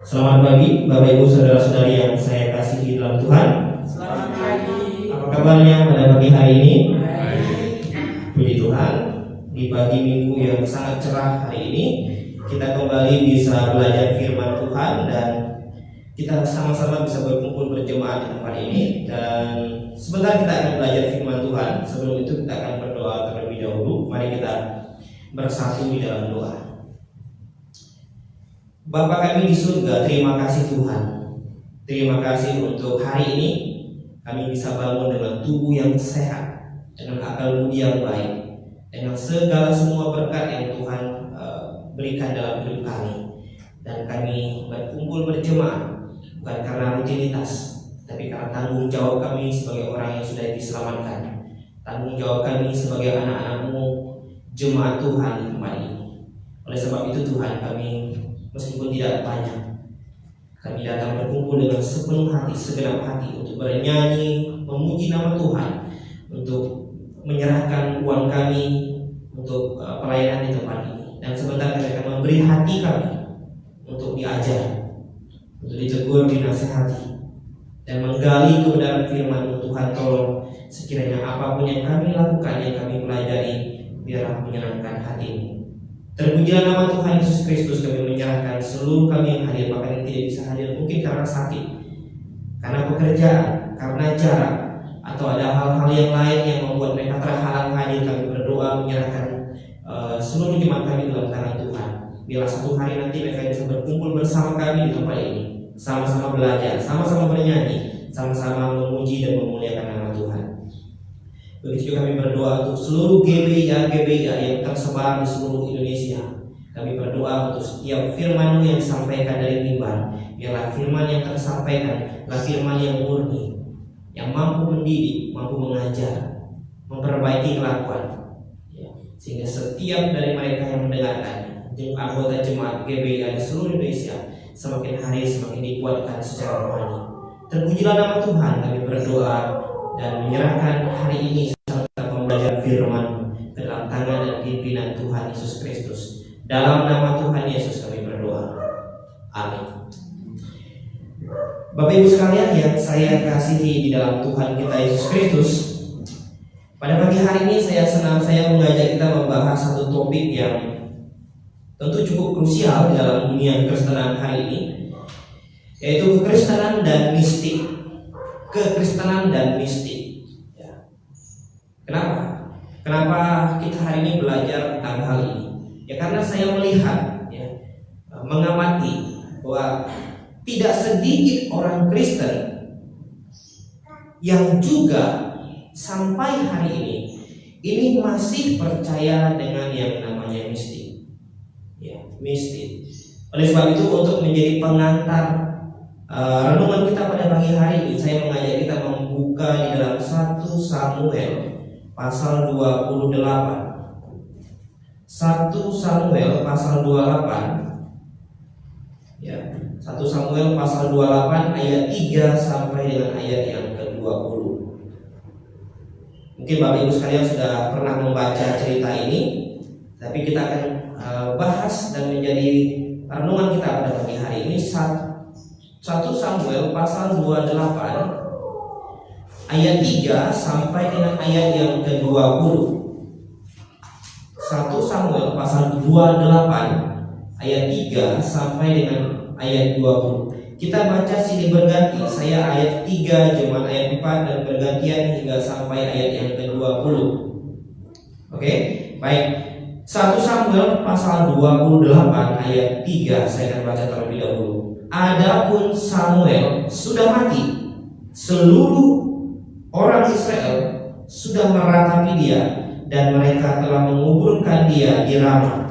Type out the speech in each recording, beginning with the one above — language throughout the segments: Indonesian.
Selamat pagi Bapak Ibu Saudara-saudari yang saya kasihi dalam Tuhan. Selamat pagi. Apa kabarnya pada pagi hari ini? Baik. Puji Tuhan, di pagi Minggu yang sangat cerah hari ini kita kembali bisa belajar firman Tuhan dan kita sama-sama bisa berkumpul berjemaat di tempat ini. Dan sebentar kita akan belajar firman Tuhan. Sebelum itu kita akan berdoa terlebih dahulu. Mari kita bersatu di dalam doa. Bapa kami di surga, terima kasih Tuhan. Terima kasih untuk hari ini kami bisa bangun dengan tubuh yang sehat, dengan akal budi yang baik, dengan segala semua berkat yang Tuhan berikan dalam hidup kami. Dan kami berkumpul berjemaah bukan karena rutinitas, tapi karena tanggung jawab kami sebagai orang yang sudah diselamatkan, tanggung jawab kami sebagai anak-anak-Mu, jemaat Tuhan di tempat ini. Oleh sebab itu Tuhan, kami meskipun tidak banyak, kami datang berkumpul dengan sepenuh hati, segenap hati untuk bernyanyi, memuji nama Tuhan, untuk menyerahkan uang kami untuk pelayanan di tempat ini. Dan sebentar kami akan memberi hati kami untuk diajar, untuk ditegur, dinasihati, dan menggali kebenaran firman Tuhan. Tolong sekiranya apapun yang kami lakukan, yang kami pelajari, biarlah menyenangkan hati-Mu. Terpujilah nama Tuhan Yesus Kristus. Kami menyerahkan seluruh kami yang hadir, bahkan yang tidak bisa hadir mungkin karena sakit, karena pekerjaan, karena jarak, atau ada hal-hal yang lain yang membuat mereka terhalang hadir. Kami berdoa menyerahkan seluruh jemaat kami dalam tangan Tuhan. Biarlah satu hari nanti mereka bisa berkumpul bersama kami di tempat ini, sama-sama belajar, sama-sama bernyanyi, sama-sama memuji dan memuliakan nama Tuhan. Begitu juga kami berdoa untuk seluruh GBIA yang tersebar di seluruh Indonesia. Kami berdoa untuk setiap firman-Mu yang disampaikan dari mimbar. Biarlah firman yang tersampaikan adalah firman yang murni, yang mampu mendidik, mampu mengajar, memperbaiki kelakuan, ya, sehingga setiap dari mereka yang mendengarkan, anggota jemaat GBIA di seluruh Indonesia, semakin hari semakin dikuatkan secara rohani. Terpujilah nama Tuhan. Kami berdoa dan menyerahkan hari ini serta pembelajaran firman ke dalam tangan dan pimpinan Tuhan Yesus Kristus. Dalam nama Tuhan Yesus kami berdoa. Amin. Bapak Ibu sekalian yang saya kasihi di dalam Tuhan kita Yesus Kristus, pada pagi hari ini saya mengajak kita membahas satu topik yang tentu cukup krusial di dalam dunia kekristenan hari ini, yaitu kekristenan dan mistik. Kekristenan dan mistik, ya. Kenapa kita hari ini belajar tentang hal ini? Ya karena saya melihat, ya, mengamati bahwa tidak sedikit orang Kristen yang juga sampai hari ini masih percaya dengan yang namanya mistik, ya, mistik. Oleh sebab itu, untuk menjadi pengantar renungan kita pada pagi hari ini, saya mengajak kita membuka di dalam 1 Samuel pasal 28. 1 Samuel pasal 28, ya, 1 Samuel pasal 28 ayat 3 sampai dengan ayat yang ke-20. Mungkin Bapak Ibu sekalian sudah pernah membaca cerita ini, tapi kita akan bahas dan menjadi renungan kita pada pagi hari ini 1 Samuel pasal 28 ayat 3 sampai dengan ayat yang ke-20. 1 Samuel pasal 28 ayat 3 sampai dengan ayat 20. Kita baca sini berganti. Saya ayat 3, jemaat ayat 4, dan bergantian hingga sampai ayat yang ke-20. Oke, baik. 1 Samuel pasal 28 ayat 3 saya akan baca terlebih dahulu. Adapun Samuel sudah mati, seluruh orang Israel sudah meratapi dia, dan mereka telah menguburkan dia di Ramah,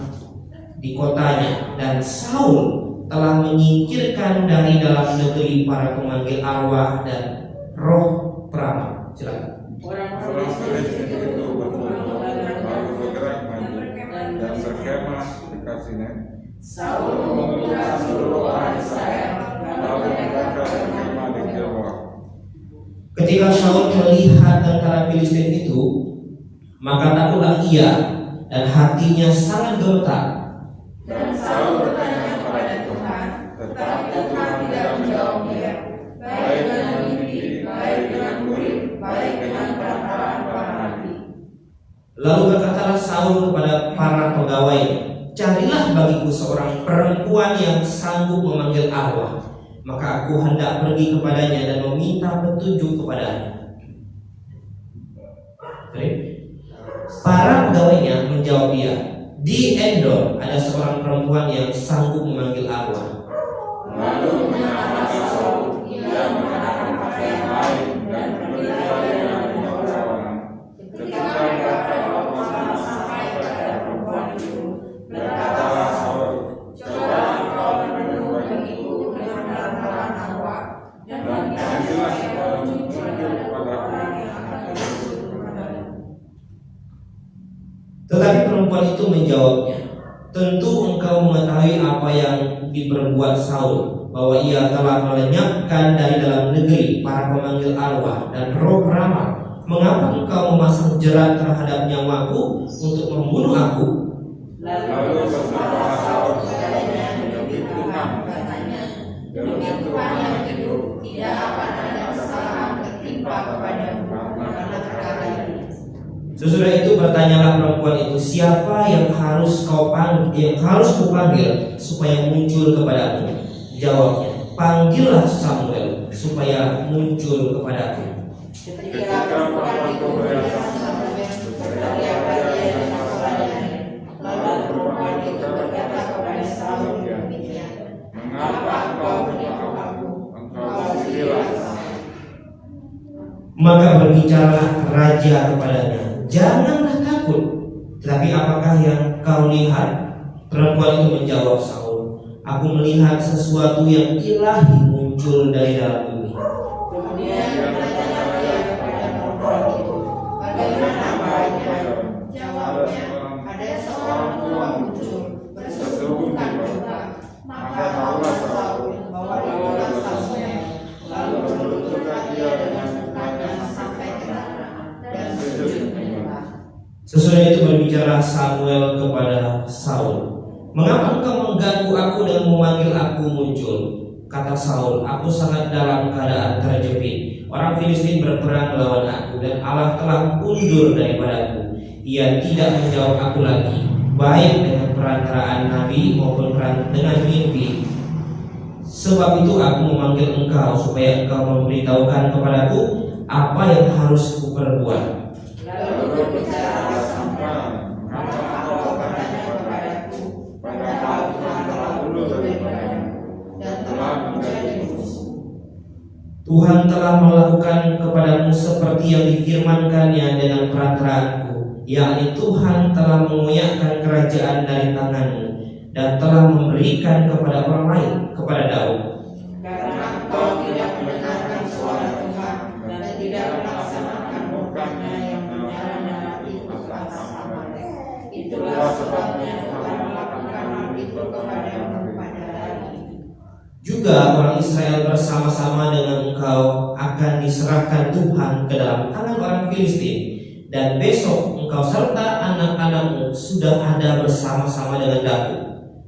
di kotanya. Dan Saul telah menyingkirkan dari dalam negeri para pemanggil arwah dan roh peramal. Silakan. Orang Filistin itu bergerak maju dan berkemah dekat sini. Saul mengumpulkan seluruh orang Israel, lalu mereka berkemah di Gilboa. Ketika Saul melihat tentara Filistin itu, maka takutlah ia dan hatinya sangat gemetar. Dan Saul bertanya kepada Tuhan, tetapi yang sanggup memanggil arwah, maka aku hendak pergi kepadanya dan meminta petunjuk kepadanya. Para pegawainya menjawab dia, di Endor ada seorang perempuan yang sanggup memanggil arwah. Lalu menyelamatkan Saul, ia mengenakan pakaian lain dan berdiri dengan pengawalan. Ketika mereka berbicara sampai kepada perempuan itu, berkatalah Saul, coba engkau menemukan bagiku dengan pelan-pelan arwah, dan janganlah engkau muncul kepada orang yang akan muncul kepadamu. Tetapi perempuan itu menjawabnya, tentu engkau mengetahui apa yang diperbuat Saul, bahwa ia telah melenyapkan dari dalam negeri para pemanggil arwah dan roh peramal. Mengapa engkau memasang jerat terhadap nyawaku untuk membunuh aku? Lalu berkatalah Saul kepadanya, demi Tuhan, katanya, demi Tuhan yang hidup, tidak akan ada kesalahan tertimpa kepadamu karena perkara ini. Sesudah itu bertanyalah perempuan itu, siapa yang harus kupanggil supaya muncul kepadaku? Jawabnya, panggillah Samuel supaya muncul kepadaku. Ketika perempuan itu melihat Samuel, berteriak-teriak dengan suaranya. Lalu perempuan itu berkata kepada Saul demikian, mengapa engkau menipu aku? Engkau sendirilah Saul. Maka berbicara raja kepadanya, janganlah takut. Tetapi apakah yang kau lihat? Perempuan itu menjawab Saul, aku melihat sesuatu yang ilahi muncul dari dalam bumi. Kemudian bertanyalah dia kepada perempuan itu, bagaimana baiknya? Jawabnya, ada seorang tua muncul, berseru bukan juga. Maka tahulah Saul bahwa itulah Samuel. Lalu berlututlah dia dengan mukanya sampai ke tanah dan sujud menyembah. Sesudah itu berbicara Samuel kepada Saul, mengapa engkau mengganggu aku dan memanggil aku muncul? Kata Saul, aku sangat dalam keadaan terjepit. Orang Filistin berperang melawan aku dan Allah telah undur daripadaku. Ia tidak menjawab aku lagi, baik dengan perantaraan nabi maupun dengan mimpi. Sebab itu aku memanggil engkau supaya engkau memberitahukan kepadaku apa yang harus kuperbuat. Lalu berbicara Samuel, mengapa engkau bertanya kepadaku, padahal Tuhan telah undur daripadamu dan telah menjadi musuh. Tuhan telah melakukan kepadamu seperti yang difirmankannya dengan perantaraanku, yakni Tuhan telah mengoyakkan kerajaan dari tanganmu dan telah memberikan kepada orang lain, kepada Daud. Karena engkau tidak mendengarkan suara Tuhan dan tidak melaksanakan murkanya yang menyala-nyala itu atas Amalek. Itulah sebabnya Tuhan melakukan hal itu kepadamu pada hari ini. Juga orang Israel bersama-sama dengan engkau akan diserahkan Tuhan ke dalam tangan orang Filistin, dan besok engkau serta anak-anakmu sudah ada bersama-sama dengan Daud.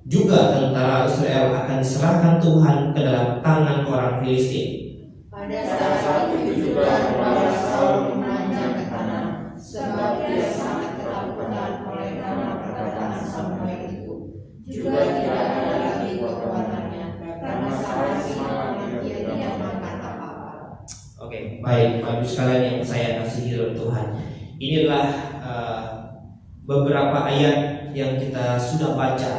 Juga tentara Israel akan diserahkan Tuhan ke dalam tangan orang Filistin. Pada saat itu juga kepala Saul menanjak ke tanah, sebab dia sangat ketakutan oleh karena perkataan Samuel itu. Juga tidak ada lagi kekuatannya, karena sampai semalam dia tidak makan apa-apa. Oke, baik, Bapak sekalian yang saya kasihi dalam Tuhan. Inilah beberapa ayat yang kita sudah baca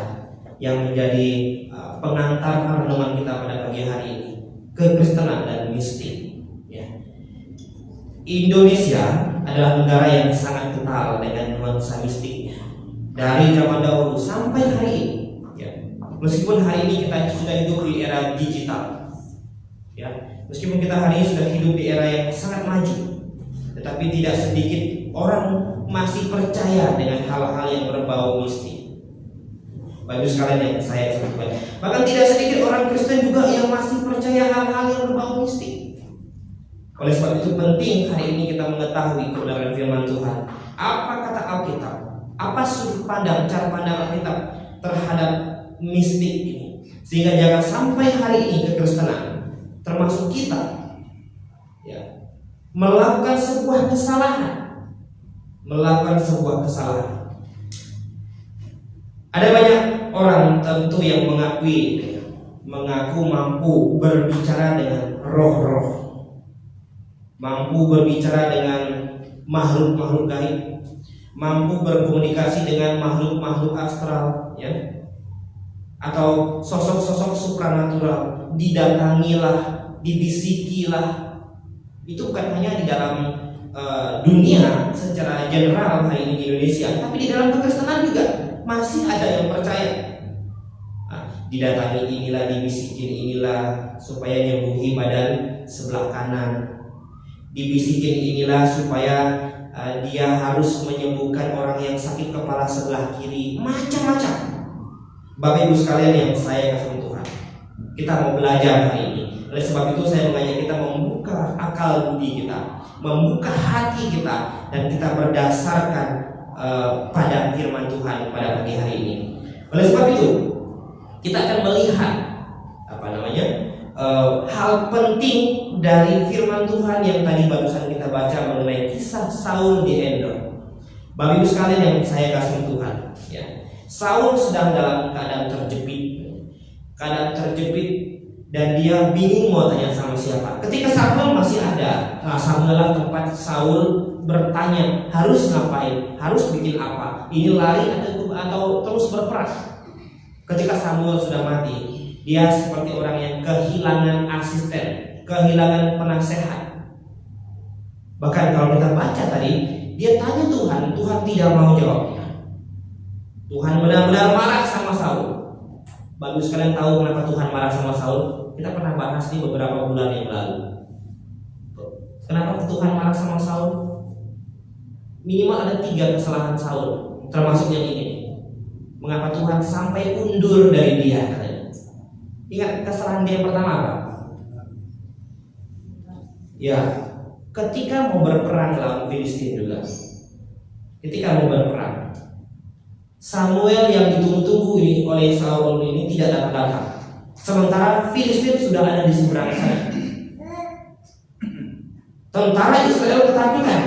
yang menjadi pengantar renungan kita pada pagi hari ini, kekristenan dan mistik. Ya. Indonesia adalah negara yang sangat kental dengan nuansa mistiknya dari zaman dahulu sampai hari ini. Ya. Meskipun hari ini kita sudah hidup di era digital, ya, meskipun kita hari ini sudah hidup di era yang sangat maju, tetapi tidak sedikit orang masih percaya dengan hal-hal yang berbau mistik. Bapak sekalian yang saya sebutkan, bahkan tidak sedikit orang Kristen juga yang masih percaya hal-hal yang berbau mistik. Oleh sebab itu penting hari ini kita mengetahui kebenaran firman Tuhan. Apa kata Alkitab? Apa sudut pandang, cara pandang Alkitab terhadap mistik ini? Sehingga jangan sampai hari ini kekristenan, termasuk kita, ya, melakukan sebuah kesalahan. Ada banyak orang tentu yang mengakui mengaku mampu berbicara dengan roh-roh, mampu berbicara dengan makhluk-makhluk gaib, mampu berkomunikasi dengan makhluk-makhluk astral, ya, atau sosok-sosok supranatural, didatangilah, dibisikilah. Itu bukan hanya di dalam dunia secara general hari ini di Indonesia, tapi di dalam kekristenan juga masih ada yang percaya. Didatangi inilah, dibisikin inilah supaya nyembuhi badan sebelah kanan, dibisikin inilah supaya dia harus menyembuhkan orang yang sakit kepala sebelah kiri, macam-macam. Bapak Ibu sekalian yang saya kasih Tuhan, kita mau belajar hari ini. Oleh sebab itu saya mengajak kita membuka akal budi kita, membuka hati kita, dan kita berdasarkan pada firman Tuhan pada pagi hari ini. Oleh sebab itu kita akan melihat hal penting dari firman Tuhan yang tadi barusan kita baca mengenai kisah Saul di Endor. Bapak Ibu sekalian yang saya kasih Tuhan, ya, Saul sedang dalam keadaan terjepit dan dia bingung mau tanya sama siapa. Ketika Samuel masih ada, Samuel tempat Saul bertanya harus ngapain, harus bikin apa, ini lari atau terus berperang. Ketika Samuel sudah mati, dia seperti orang yang kehilangan asisten, kehilangan penasehat. Bahkan kalau kita baca tadi, dia tanya Tuhan, Tuhan tidak mau jawabnya. Tuhan benar-benar marah sama Saul. Bagus kalian tahu kenapa Tuhan marah sama Saul? Kita pernah bahas di beberapa bulan yang lalu. Kenapa Tuhan marah sama Saul? Minimal ada 3 kesalahan Saul, termasuk yang ini. Mengapa Tuhan sampai undur dari dia katanya? Ingat kesalahan dia pertama apa? Ya, ketika mau berperang lawan Filistin juga. Ketika mau berperang, Samuel yang ditunggu-tunggu oleh Saul ini tidak datang-datang. Sementara Filistin sudah ada di seberang sana. Tentara Israel ketakutan.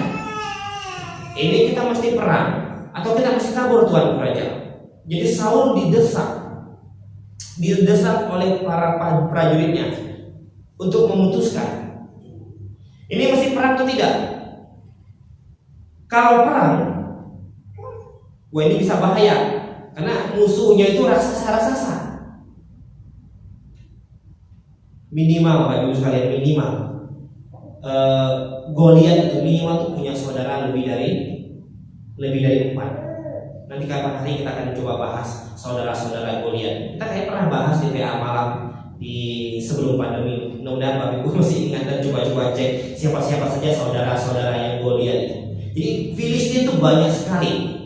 Ini kita mesti perang atau kita mesti kabur Tuhan Raja. Jadi Saul didesak oleh para prajuritnya untuk memutuskan ini mesti perang atau tidak. Kalau perang, ini bisa bahaya karena musuhnya itu raksasa. Minimal Bapak Ibu sekalian, minimal Goliat itu minimal tuh punya saudara lebih dari 4. Nanti kapan hari kita akan coba bahas saudara-saudara Goliat. Kita kayak pernah bahas di PA malam di sebelum pandemi. Mudah-mudahan Bapak Ibu masih ingat dan coba-coba cek siapa-siapa saja saudara-saudara yang Goliat itu. Jadi Filistin itu banyak sekali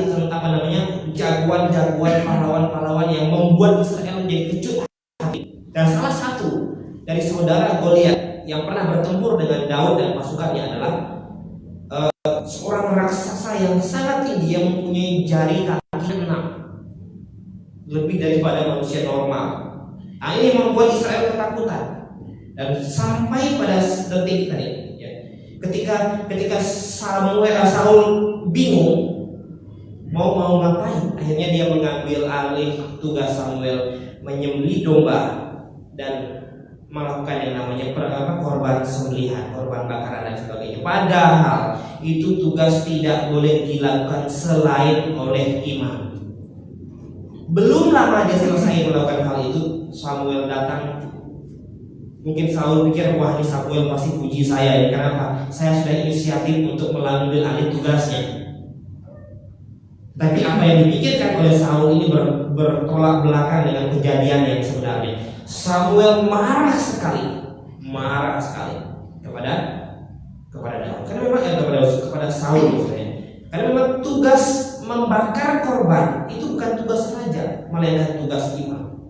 tentang jagoan-jagoan, pahlawan-pahlawan yang membuat Israel menjadi kecut hati. Dan salah satu dari saudara Goliat yang pernah bertempur dengan Daud dan pasukannya adalah seorang raksasa yang sangat tinggi yang mempunyai jari kaki 6, lebih daripada manusia normal. Nah, ini membuat Israel ketakutan. Dan sampai pada detik tadi, ya, ketika Saul bingung mau ngapain, akhirnya dia mengambil alih tugas Samuel menyembelih domba dan melakukan yang namanya korban sembelihan, korban bakaran dan sebagainya. Padahal itu tugas tidak boleh dilakukan selain oleh imam. Belum lama dia selesai melakukan hal itu, Samuel datang. Mungkin Saul pikir, wah ini Samuel pasti puji saya ya, kenapa? Saya sudah inisiatif untuk mengambil alih tugasnya. Tapi apa yang dipikirkan oleh Saul ini bertolak belakang dengan kejadian yang sebenarnya. Samuel marah sekali kepada Daud. Karena memang kepada Saul misalnya. Karena memang tugas membakar korban itu bukan tugas raja, melainkan tugas imam.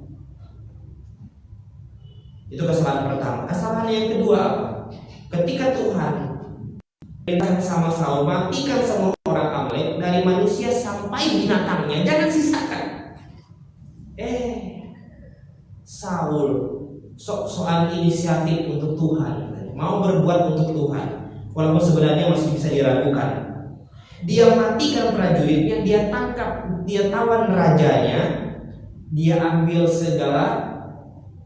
Itu kesalahan pertama. Kesalahan yang kedua apa? Ketika Tuhan perintah sama Saul, matikan semua orang Amalek dari manusia sampai binatangnya, jangan sisakan. Saul soal inisiatif untuk Tuhan, mau berbuat untuk Tuhan, walaupun sebenarnya masih bisa diragukan. Dia matikan prajuritnya, dia tangkap, dia tawan rajanya, dia ambil segala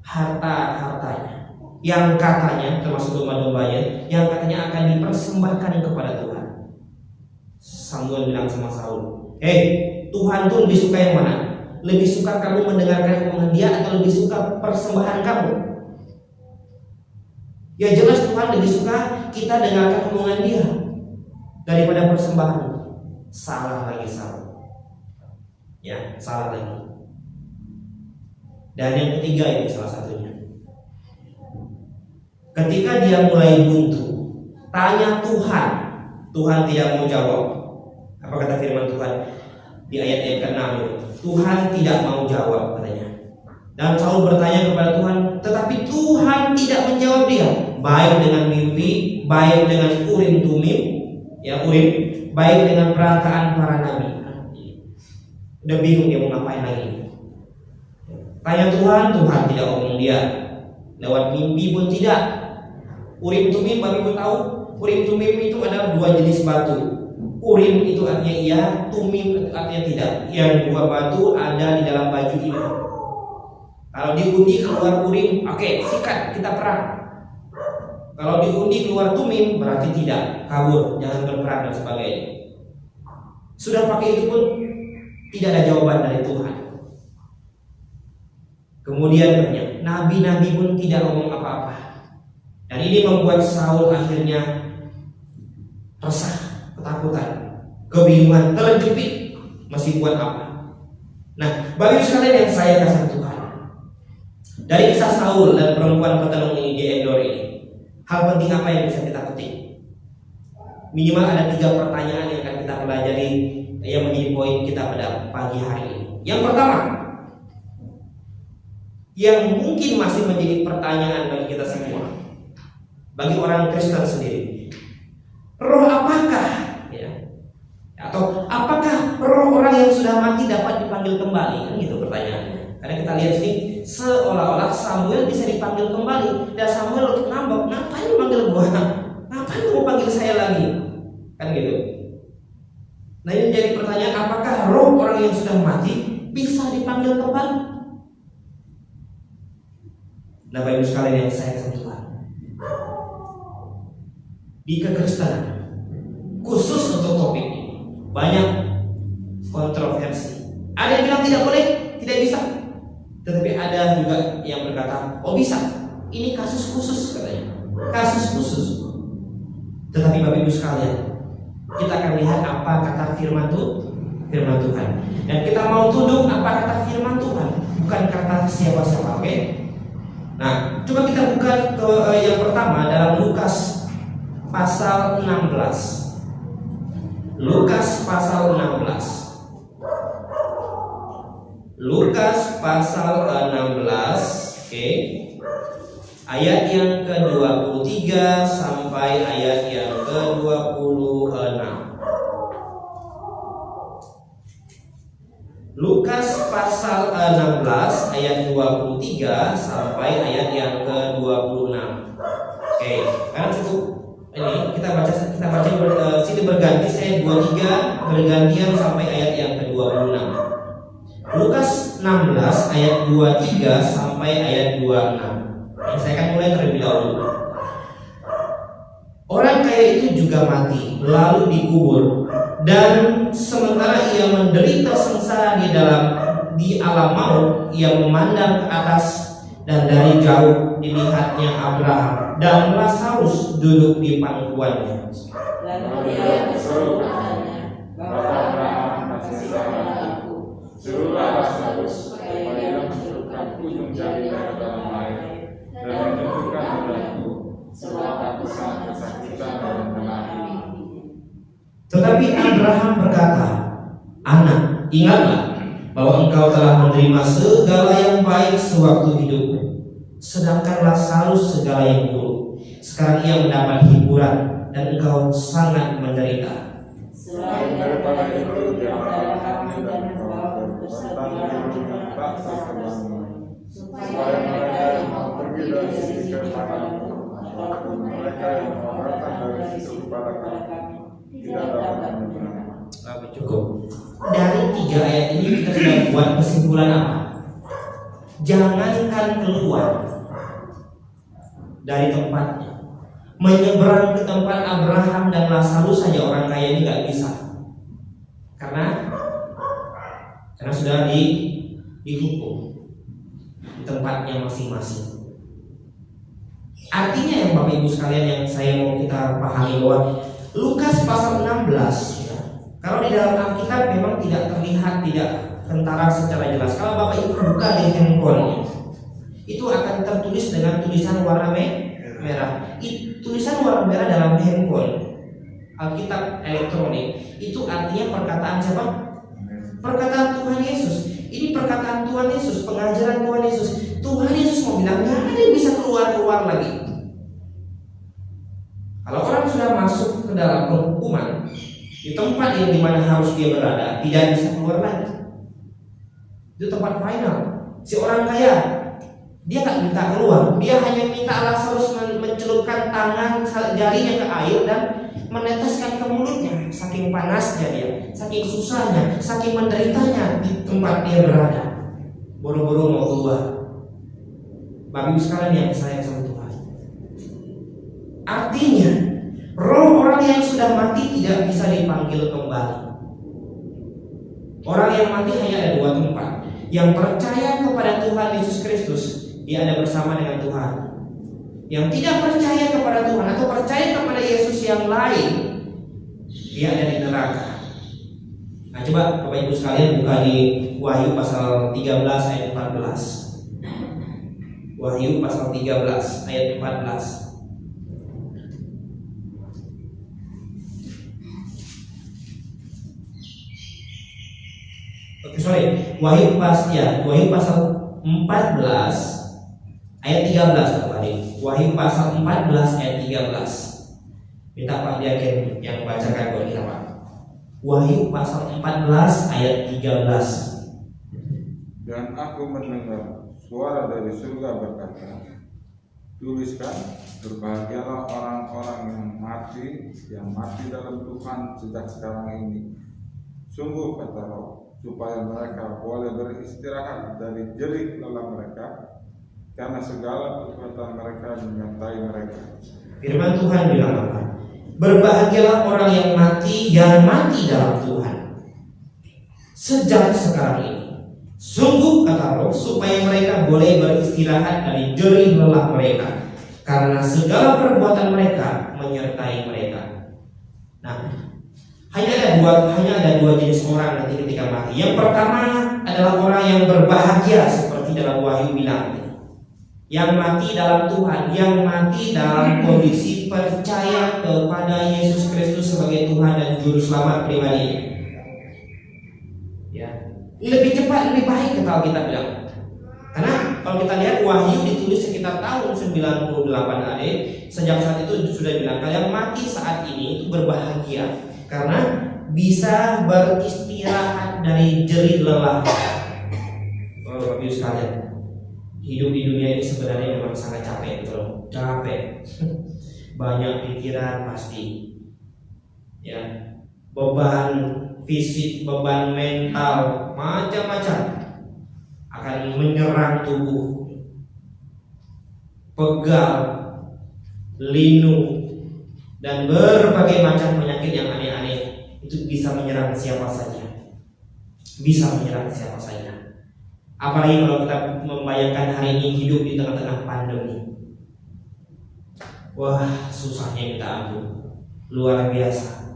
harta-hartanya yang katanya, termasuk domba-dombanya, yang katanya akan dipersembahkan kepada Tuhan. Samuel bilang sama Saul, Tuhan tuh lebih suka yang mana? Lebih suka kamu mendengarkan omongan dia atau lebih suka persembahan kamu? Ya jelas Tuhan lebih suka kita dengarkan omongan dia daripada persembahan. Salah lagi Saul. Ya, salah lagi. Dan yang ketiga ini salah satunya. Ketika dia mulai buntu, tanya Tuhan, Tuhan tidak mau jawab. Apa kata firman Tuhan di ayat ke-6 itu? Tuhan tidak mau jawab katanya. Dan Saul bertanya kepada Tuhan, tetapi Tuhan tidak menjawab dia, baik dengan mimpi, baik dengan Urim Tumim, ya Urim, baik dengan perkataan para nabi. Udah bingung dia mau ngapain lagi. Tanya Tuhan, Tuhan tidak omong dia. Lewat mimpi pun tidak. Urim Tumim, Bapak Ibu tahu, Urim Tumim itu ada dua jenis batu. Urim itu artinya iya, Tumim itu artinya tidak. Yang dua batu ada di dalam baju ini. Kalau diundi keluar Urim, oke, sikat, kita perang. Kalau diundi keluar Tumim, berarti tidak, kabur, jangan berperang dan sebagainya. Sudah pakai itu pun tidak ada jawaban dari Tuhan. Kemudian nabi-nabi pun tidak ngomong apa-apa. Dan ini membuat Saul akhirnya resah, ketakutan, kebingungan, terjepit. Masih buat apa? Nah, bagi sekalian yang saya kasih Tuhan, dari kisah Saul dan perempuan petenung ini di Endor ini, hal penting apa yang bisa kita petik? Minimal ada 3 pertanyaan yang akan kita pelajari yang menjadi poin kita pada pagi hari ini. Yang pertama, yang mungkin masih menjadi pertanyaan bagi kita semua, bagi orang Kristen sendiri, roh apakah ya? Atau apakah roh orang yang sudah mati dapat dipanggil kembali? Kan gitu pertanyaannya. Karena kita lihat sini seolah-olah Samuel bisa dipanggil kembali, dan Samuel untuk ngambek, ngapain panggil gua? Ngapain kamu panggil saya lagi? Kan gitu. Nah ini jadi pertanyaan, apakah roh orang yang sudah mati bisa dipanggil kembali? Nah Bapak Ibu sekalian yang saya kasih Tuhan, di kekristenan khusus untuk topik ini banyak kontroversi. Ada yang bilang tidak boleh, tidak bisa. Tetapi ada juga yang berkata, oh bisa. Ini kasus khusus katanya, kasus khusus. Tetapi Bapak Ibu sekalian, kita akan lihat apa kata firman Tuhan. Dan kita mau tunduk apa kata firman Tuhan, bukan kata siapa-siapa, oke? Nah, coba kita buka ke yang pertama dalam Lukas pasal 16. Lukas pasal 16. Lukas pasal 16, oke. Ayat yang ke-23 sampai ayat yang ke-26. Lukas pasal 16 ayat 23 sampai ayat yang ke-26. Oke, karena cukup ini kita baca sini berganti, saya 23 bergantian sampai ayat yang ke-26. Lukas 16 ayat 23 sampai ayat 26. Saya akan mulai terlebih dahulu. Orang kaya itu juga mati, lalu dikubur, dan sementara ia menderita sengsara di alam maut, ia memandang ke atas, dan dari jauh dilihatnya Abraham dan Lazarus duduk di pangkuannya. Lalu ia berseru katanya, Bapa Abraham, kasihanilah aku, suruhlah Lazarus supaya ia mencelupkan ujung jari ke dalam air dan menjatuhkan ludahku, sebab aku sangat kesakitan dan menahan. Tetapi Abraham berkata, anak, ingatlah bahwa engkau telah menerima segala yang baik sewaktu hidupmu, sedangkan Lazarus segala yang buruk. Sekarang ia mendapat hiburan dan engkau sangat menderita. Selain daripada itu, di antara kami dan engkau bersedia tak seseorang, supaya mereka yang mau pergi dari sini kepadamu, ataupun mereka yang mau datang dari situ kepada kami, tidak dapat menyeberang. Cukup. Dari 3 ayat ini kita sudah buat kesimpulan apa? jangankan keluar dari tempatnya, menyeberang ke tempat Abraham dan Lazarus saja orang kaya ini nggak bisa, karena sudah dihukum di tempatnya masing-masing. Artinya yang Bapak Ibu sekalian yang saya mau kita pahami bahwa Lukas pasal 16 ya, kalau di dalam Alkitab memang tidak terlihat, tidak kentara secara jelas. Kalau Bapak Ibu buka di handphone, itu akan tertulis dengan tulisan warna merah. Tulisan warna merah dalam handphone Alkitab elektronik itu artinya perkataan siapa? Perkataan Tuhan Yesus. Ini perkataan Tuhan Yesus, pengajaran Tuhan Yesus. Tuhan Yesus mau bilang nggak ada yang bisa keluar lagi. Kalau orang sudah masuk ke dalam penghukuman di tempat yang dimana harus dia berada, tidak bisa keluar lagi. Itu tempat final. Si orang kaya, dia tak minta keluar, dia hanya minta Lazarus mencelupkan tangan jarinya ke air dan meneteskan ke mulutnya. Saking panasnya dia, saking susahnya, saking menderitanya di tempat dia berada, buru-buru mau keluar. Bapak Ibu sekalian yang sayang sama Tuhan, artinya roh orang yang sudah mati tidak bisa dipanggil kembali. Orang yang mati hanya ada dua tempat. Yang percaya kepada Tuhan Yesus Kristus, dia ada bersama dengan Tuhan. Yang tidak percaya kepada Tuhan atau percaya kepada Yesus yang lain, dia ada di neraka. Nah, coba Bapak Ibu sekalian buka di Wahyu pasal 13 ayat 14. Wahyu pasal 13 ayat 14. Wahyu pasal 14 ayat 13 kembali. Wahyu pasal 14 ayat 13. Minta Pak Diaken yang bacakan buat kita, Pak. Wahyu pasal 14 ayat 13. Dan aku mendengar suara dari surga berkata, tuliskan, berbahagialah orang-orang yang mati dalam Tuhan sejak sekarang ini. Sungguh kata Roh, supaya mereka boleh beristirahat dari jerih lelah mereka, karena segala perbuatan mereka menyertai mereka. Firman Tuhan bilang apa? Berbahagialah orang yang mati dalam Tuhan sejak sekarang ini. Sungguh kata Roh, supaya mereka boleh beristirahat dari jerih lelah mereka, karena segala perbuatan mereka menyertai mereka. Nah, hanya ada dua jenis orang nanti ketika mati. Yang pertama adalah orang yang berbahagia seperti dalam Wahyu bilang, yang mati dalam Tuhan, yang mati dalam kondisi percaya kepada Yesus Kristus sebagai Tuhan dan Juru Selamat pribadinya. Ya, lebih cepat, lebih baik kalau kita bilang. Karena kalau kita lihat Wahyu ditulis sekitar tahun 98 AD, sejak saat itu sudah bilang kalian mati saat ini itu berbahagia karena bisa beristirahat dari jerih lelah. Bapak Ibu sekalian, hidup di dunia ini sebenarnya memang sangat capek, betul? Capek. Banyak pikiran pasti. Ya. Beban fisik, beban mental, macam-macam akan menyerang tubuh. Pegal, linu, dan berbagai macam penyakit yang aneh-aneh itu bisa menyerang siapa saja. Bisa menyerang siapa saja. Apalagi kalau kita membayangkan hari ini hidup di tengah-tengah pandemi. Wah, susahnya minta ampun, luar biasa.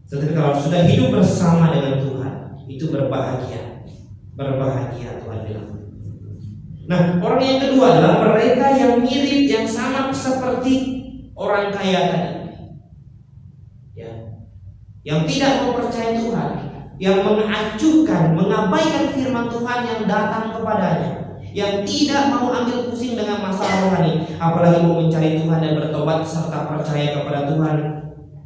Tetapi kalau sudah hidup bersama dengan Tuhan, itu berbahagia. Berbahagia Tuhan bilang. Nah, orang yang kedua adalah mereka yang mirip, yang sama seperti orang kaya tadi. Ya. Yang tidak mau percaya Tuhan, yang mengacuhkan, mengabaikan firman Tuhan yang datang kepadanya, yang tidak mau ambil pusing dengan masalah rohani, apalagi mau mencari Tuhan dan bertobat serta percaya kepada Tuhan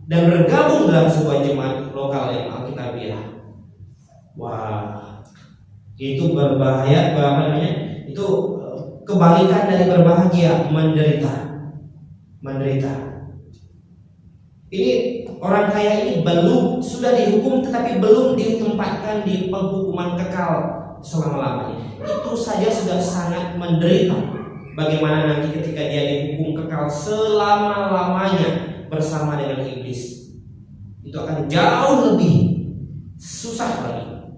dan bergabung dalam sebuah jemaat lokal yang alkitabiah. Wah, itu berbahaya, itu kebalikan dari berbahagia, menderita. Ini orang kaya ini sudah dihukum tetapi belum ditempatkan di penghukuman kekal selama-lamanya. Itu saja sudah sangat menderita. Bagaimana nanti ketika dia dihukum kekal selama-lamanya bersama dengan iblis? Itu akan jauh lebih susah lagi,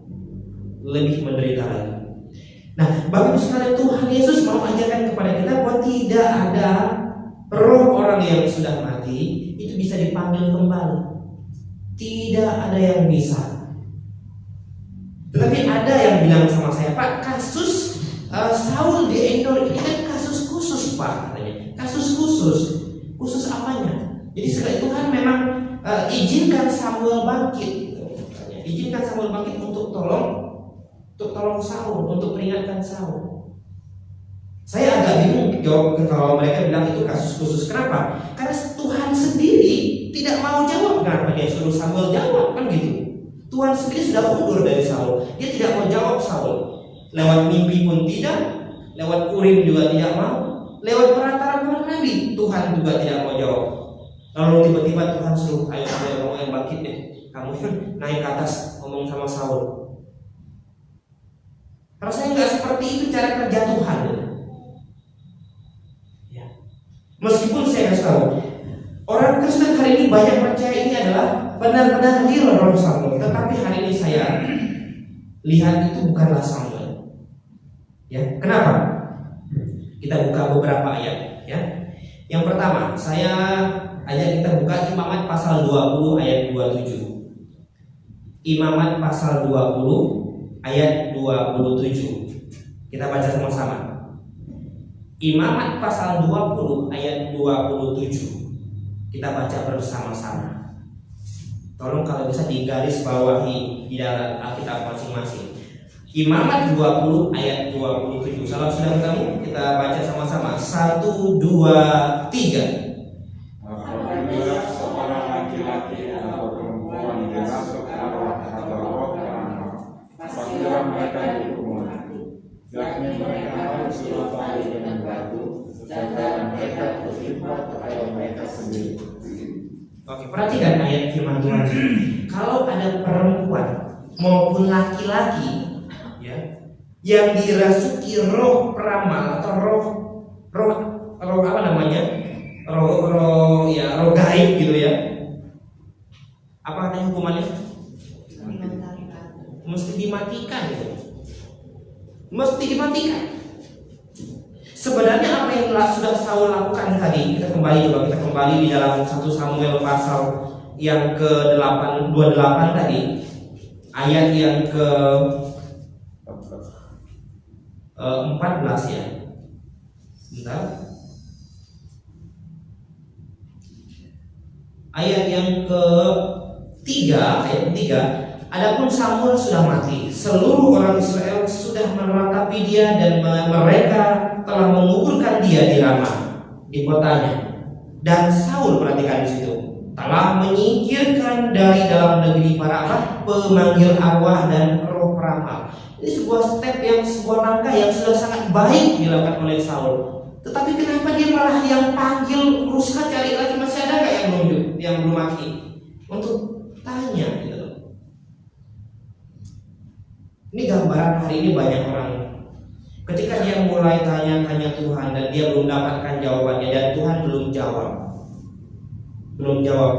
lebih menderita lagi. Nah, Bapak Ibu sekalian, Tuhan Yesus mau ajarkan kepada kita bahwa tidak ada roh orang yang sudah mati itu bisa dipanggil kembali. Tidak ada yang bisa. Tetapi ada yang bilang sama saya, Pak, kasus Saul di Endor ini kan kasus khusus, Pak, katanya. Kasus khusus. Khusus apanya? Jadi sekali Tuhan memang izinkan Samuel bangkit. Izinkan Samuel bangkit untuk tolong Saul, untuk peringatkan Saul. Saya agak bingung jawab kalau mereka bilang itu kasus khusus. Kenapa? Karena Tuhan sendiri tidak mau jawab. Kenapa dia suruh Samuel jawab, kan gitu? Tuhan sendiri sudah mundur dari Saul. Dia tidak mau jawab Saul. Lewat mimpi pun tidak, lewat Urim juga tidak mau, lewat perantara para nabi Tuhan juga tidak mau jawab. Lalu tiba-tiba Tuhan suruh, ayo kamu yang bangkit deh, kamu naik ke atas ngomong sama Saul. Rasanya nggak seperti itu cara kerja Tuhan. Ya. Meskipun saya kasih tahu, orang Kristen hari ini banyak percaya ini adalah benar-benar real roh Samuel, tetapi hari ini saya lihat itu bukanlah Samuel. Ya, kenapa? Kita buka beberapa ayat. Ya, yang pertama saya ajak kita buka Imamat pasal 20 ayat 27. Imamat pasal 20 ayat 27. Kita baca sama-sama. Imamat pasal 20 ayat 27. Kita baca bersama-sama. Tolong kalau bisa digaris bawahi di dalam Alkitab masing-masing. Imamat 20 ayat 27. Salam sudah ketemu? Kita baca sama-sama. 1, 2, 3. Apabila seorang laki-laki atau perempuan dirasuk arwah atau roh beramal, pastilah mereka dihukum mati. Yakni mereka harus dilupakan dengan batu, dan mereka berkhidmat kepada mereka sendiri. Oke, perhatikan ayat firman Tuhan. Kalau ada perempuan maupun laki-laki yang dirasuki roh peramal atau roh apa namanya, roh gaib gitu ya, apa katanya hukumannya? Mesti dimatikan gitu. Mesti dimatikan. Sebenarnya apa yang sudah Saul lakukan tadi, kita kembali di dalam 1 Samuel pasal yang ke-8 28 tadi, ayat yang ke 14 ya. Bentar. Ayat yang ke-3, adapun Samuel sudah mati, seluruh orang Israel sudah meratapi dia dan mereka telah menguburkan dia di Rama, di kotanya. Dan Saul, perhatikan di situ, telah menyingkirkan dari dalam negeri para pemanggil arwah dan roh peramal. Ini sebuah langkah yang sudah sangat baik dilakukan oleh Saul. Tetapi kenapa dia malah yang panggil Rusha, cari lagi masih ada nggak yang belum mati, untuk tanya gitu loh. Ini gambaran hari ini banyak orang ketika dia mulai tanya-tanya Tuhan dan dia belum dapatkan jawabannya, dan Tuhan belum jawab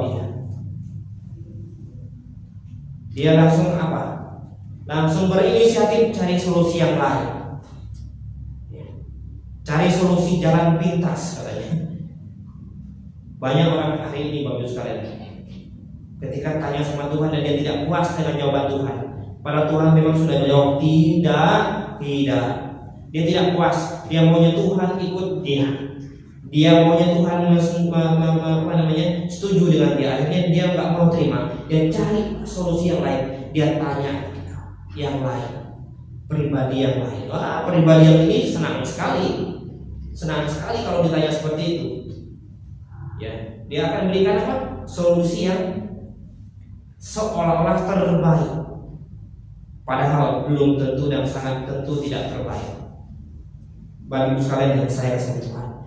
dia langsung apa? Langsung berinisiatif cari solusi yang lain, cari solusi jalan pintas katanya. Banyak orang hari ini bagus sekalian, ketika tanya sama Tuhan dan dia tidak puas dengan jawaban Tuhan, padahal Tuhan memang sudah jawab tidak. Dia tidak puas, dia maunya Tuhan ikut dia maunya Tuhan setuju dengan dia. Akhirnya dia nggak mau terima, dia cari solusi yang lain, dia tanya yang lain, pribadi yang lain. Wah, pribadi yang ini senang sekali kalau ditanya seperti itu. Ya, dia akan berikan apa? Solusi yang seolah-olah terbaik, padahal belum tentu dan sangat tentu tidak terbaik. Bagi sekalian yang saya kasih Tuhan,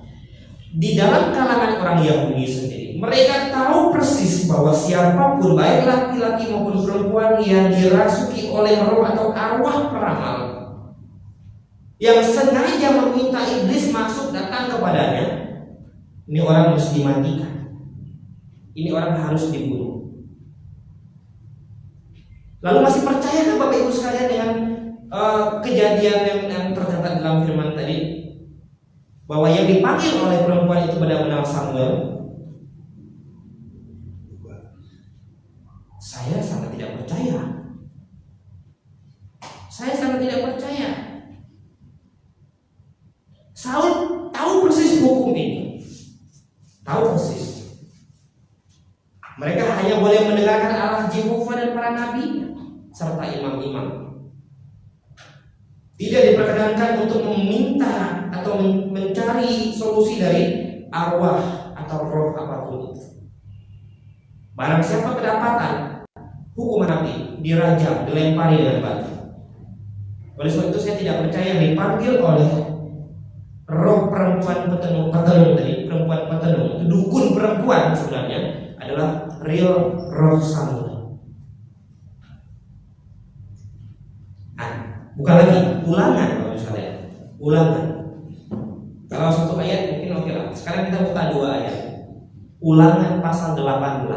di dalam kalangan orang Yahudi sendiri, mereka tahu persis bahwa siapapun, baik laki-laki maupun perempuan, yang dirasuki oleh roh atau arwah peramal, yang sengaja meminta iblis masuk datang kepadanya, ini orang harus dimatikan. Ini orang harus dibunuh. Lalu masih percayakah Bapak Ibu sekalian dengan kejadian yang tercatat dalam firman tadi, bahwa yang dipanggil oleh perempuan itu benar-benar Samuel? Saya sangat tidak percaya. Saya sangat tidak percaya. Saul tahu persis hukum ini, tahu persis. Mereka hanya boleh mendengarkan Allah Yehova dan para nabi serta imam-imam. Tidak diperkenankan untuk meminta atau mencari solusi dari arwah atau roh apapun itu. Barang siapa kedapatan, hukuman mati, dirajam, dilempari dengan batu. Oleh sebab itu saya tidak percaya yang dipanggil oleh roh perempuan petenung tadi, perempuan petenung itu dukun perempuan sebenarnya adalah real roh Samuel. Bukan lagi ulangan, Bapak sekalian. Ulangan. Kalau satu ayat mungkin oke lah. Sekarang kita buka 2 ayat. Ulangan pasal 18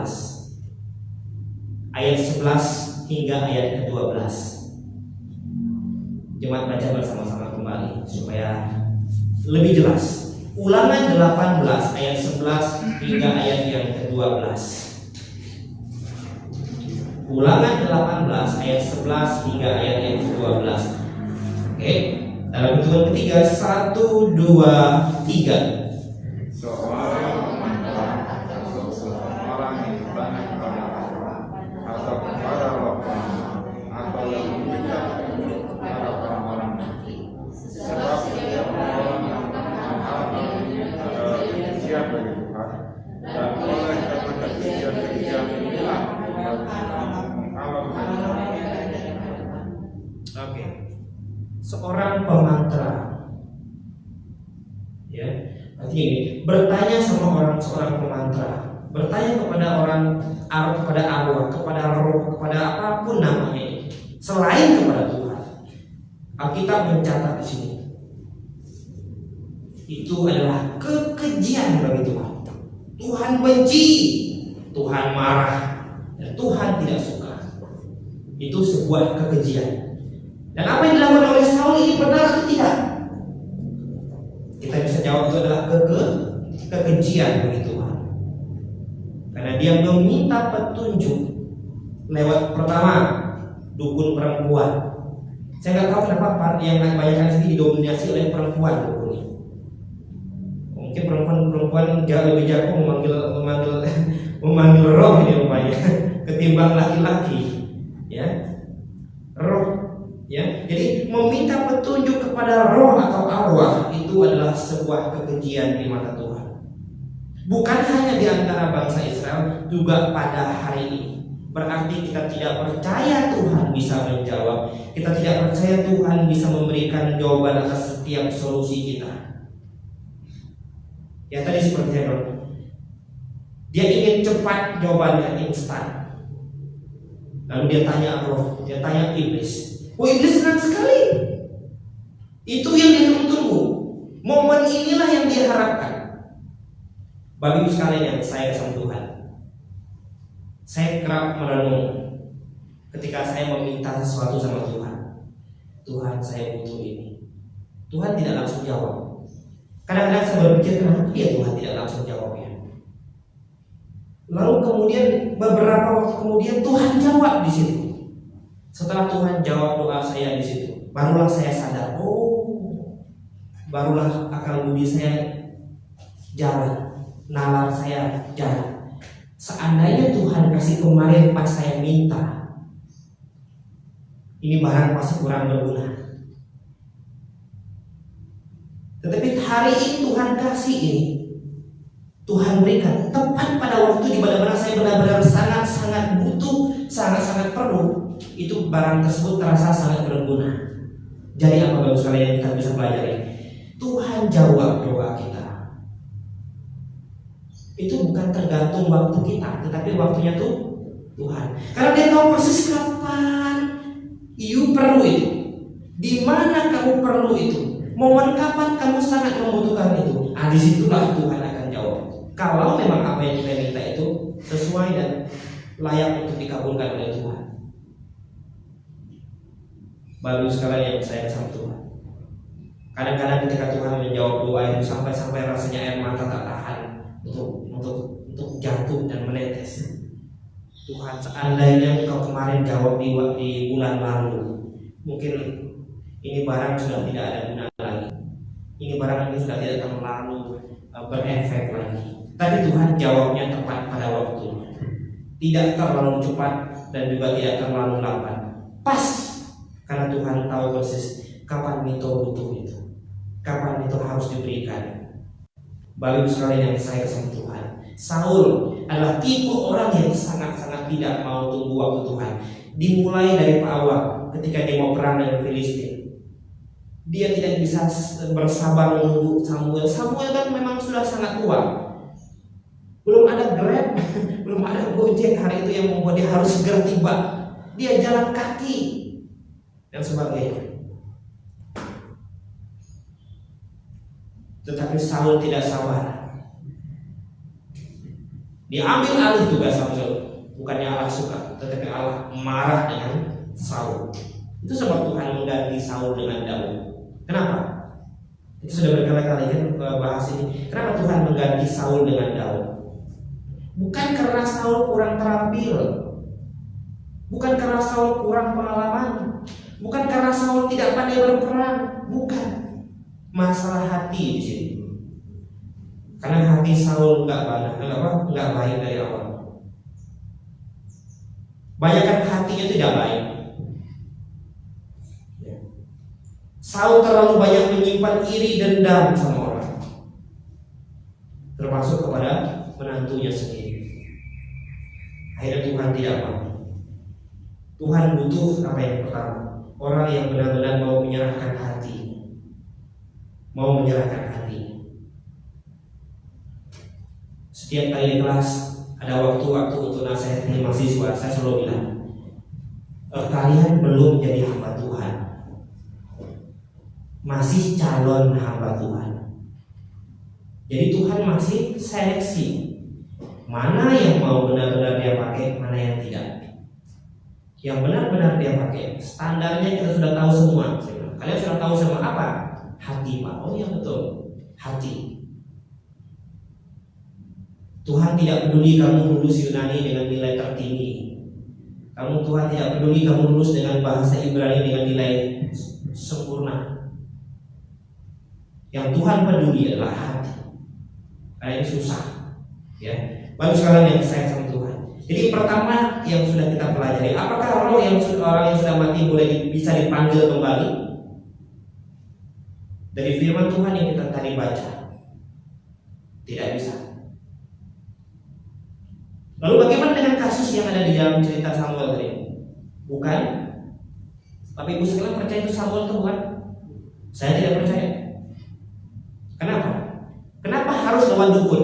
ayat 11 hingga ayat ke-12. Jemaat baca bersama-sama kembali supaya lebih jelas. Ulangan 18 ayat 11 hingga ayat yang ke-12. Ulangan 18 ayat 11 hingga ayat yang ke-12. Oke, dalam hitungan ketiga 1, 2, 3. Seorang memandang seseorang yang banyak atau kepada roh atau yang meminta kepada orang-orang, sebab setiap orang yang hal-hal adalah kebencian bagi Tuhan, dan oleh karena kebencian inilah Oke. Seorang pemantra, ya, berarti ini bertanya sama seorang pemantra, bertanya kepada kepada arwah, kepada roh, kepada apapun namanya, selain kepada Tuhan. Alkitab mencatat di sini, itu adalah kekejian bagi Tuhan. Tuhan benci, Tuhan marah, dan Tuhan tidak suka. Itu sebuah kekejian. Dan apa yang dilakukan oleh Saul ini benar atau tidak? Kita bisa jawab itu adalah kekejian bagi Tuhan. Karena dia meminta petunjuk lewat pertama dukun perempuan. Saya nggak tahu kenapa yang kebanyakan sini didominasi oleh perempuan dukun ini. Mungkin perempuan jauh lebih jago memanggil roh ini rupanya ketimbang laki-laki, ya, roh. Ya, jadi meminta petunjuk kepada roh atau arwah itu adalah sebuah kekejian di mata Tuhan. Bukan hanya di antara bangsa Israel, juga pada hari ini. Berarti kita tidak percaya Tuhan bisa menjawab. Kita tidak percaya Tuhan bisa memberikan jawaban atas setiap solusi kita. Ya tadi seperti saya bilang, dia ingin cepat jawabannya instan. Lalu dia tanya roh, dia tanya iblis. Oh, iblis senang sekali. Itu yang dia tunggu-tunggu. Momen inilah yang dia harapkan. Bagi ibu sekalian yang saya sama Tuhan, saya kerap merenung ketika saya meminta sesuatu sama Tuhan. Tuhan, saya butuh ini. Tuhan tidak langsung jawab. Kadang-kadang saya berpikir, kenapa ya Tuhan tidak langsung jawabnya? Lalu kemudian beberapa waktu kemudian Tuhan jawab di situ. Setelah Tuhan jawab doa saya di situ, barulah saya sadar, barulah akal budi saya jalan, nalar saya jalan. Seandainya Tuhan kasih kemarin pas saya minta, ini barang pasti kurang berguna. Tetapi hari ini Tuhan kasih ini, Tuhan berikan tepat pada waktu di mana saya benar-benar sangat-sangat butuh, sangat-sangat perlu. Itu barang tersebut terasa sangat berguna. Jadi apa Bapak sekalian yang kita bisa pelajari? Tuhan jawab doa kita. Itu bukan tergantung waktu kita, tetapi waktunya tuh Tuhan. Karena dia tahu persis kapan you perlu itu, di mana kamu perlu itu, Momen kapan kamu sangat membutuhkan itu? Disitulah Tuhan akan jawab. Kalau memang apa yang kita minta itu sesuai dan layak untuk dikabulkan oleh Tuhan. Baru sekalian yang saya sama Tuhan. Kadang-kadang ketika Tuhan menjawab doa itu sampai rasanya air mata tak tahan untuk jatuh dan menetes. Tuhan, seandainya Engkau kemarin jawab di bulan lalu, mungkin ini barang sudah tidak ada guna lagi. Ini barang ini sudah tidak terlalu berefek lagi. Tapi Tuhan jawabnya tepat pada waktu. Tidak terlalu cepat dan juga tidak terlalu lambat. Pas, karena Tuhan tahu persis kapan itu butuh itu, kapan itu harus diberikan. Baru sekali yang saya kesal Tuhan, Saul adalah tipe orang yang sangat-sangat tidak mau tunggu waktu Tuhan. Dimulai dari awal ketika dia mau perang dengan Filistin, dia tidak bisa bersabar menunggu Samuel. Samuel kan memang sudah sangat tua, belum ada Grab, belum ada Gojek hari itu yang membuat dia harus segera tiba. Dia jalan kaki dan sebagainya. Tetapi Saul tidak sabar. Diambil alih tugas Samuel. Bukannya Allah suka, tetapi Allah marah dengan Saul. Itu sebab Tuhan mengganti Saul dengan Daud. Kenapa? Itu sudah berkali-kali kan bahas ini. Kenapa Tuhan mengganti Saul dengan Daud? Bukan karena Saul kurang terampil, bukan karena Saul kurang pengalaman, bukan karena Saul tidak pandai berperang, bukan. Masalah hati di sini. Karena hati Saul nggak baik dari awal. Banyak hatinya tidak baik. Saul terlalu banyak menyimpan iri dendam sama orang, termasuk kepada menantunya sendiri. Akhirnya Tuhan tidak mau. Tuhan butuh apa yang pertama? Orang yang benar-benar mau menyerahkan hati. Mau menyerahkan hati. Setiap kali di kelas ada waktu-waktu untuk nasihat mahasiswa, saya selalu bilang, kalian belum jadi hamba Tuhan, masih calon hamba Tuhan. Jadi Tuhan masih seleksi mana yang mau benar-benar dia pakai, mana yang tidak. Yang benar-benar dia pakai, standarnya kita sudah tahu semua. Kalian sudah tahu semua apa? Hati, Pak. Oh iya betul, hati. Tuhan tidak peduli kamu lulus Yunani dengan nilai tertinggi. Tuhan tidak peduli kamu lulus dengan bahasa Ibrani dengan nilai sempurna. Yang Tuhan peduli adalah hati. Karena ini susah, ya. Baru sekalian yang saya sama Tuhan. Jadi pertama yang sudah kita pelajari, apakah orang yang sudah mati boleh bisa dipanggil kembali? Dari firman Tuhan yang kita tadi baca, tidak bisa. Lalu bagaimana dengan kasus yang ada di dalam cerita Samuel tadi? Bukan? Tapi ibu sekalian percaya itu Samuel itu bukan? Saya tidak percaya. Kenapa? Kenapa harus lawan dukun?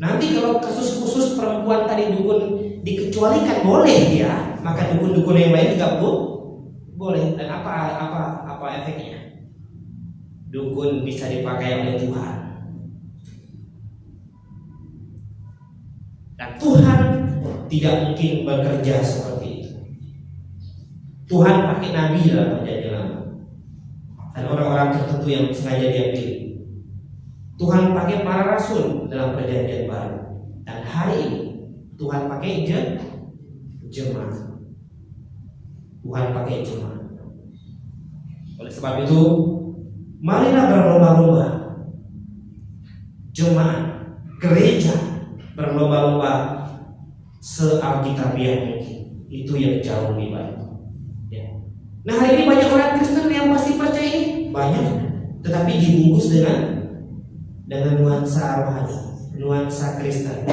Nanti kalau kasus khusus perempuan tadi dukun dikecualikan boleh ya, maka dukun-dukun yang lain juga boleh. Dan apa efeknya? Dukun bisa dipakai oleh Tuhan. Dan Tuhan tidak mungkin bekerja seperti itu. Tuhan pakai nabi dalam perjanjian lama dan orang-orang tertentu yang sengaja dia pilih. Tuhan pakai para rasul dalam perjanjian baru. Dan hari ini Tuhan pakai jemaat. Tuhan pakai jemaat. Oleh sebab itu, marilah berlomba-lomba. Jemaat, gereja berlomba-lomba se-Alkitabiah mungkin. Itu yang jauh lebih baik. Ya. Nah hari ini banyak orang Kristen yang pasti percaya ini banyak, tetapi dibungkus dengan nuansa rohani, nuansa Kristen.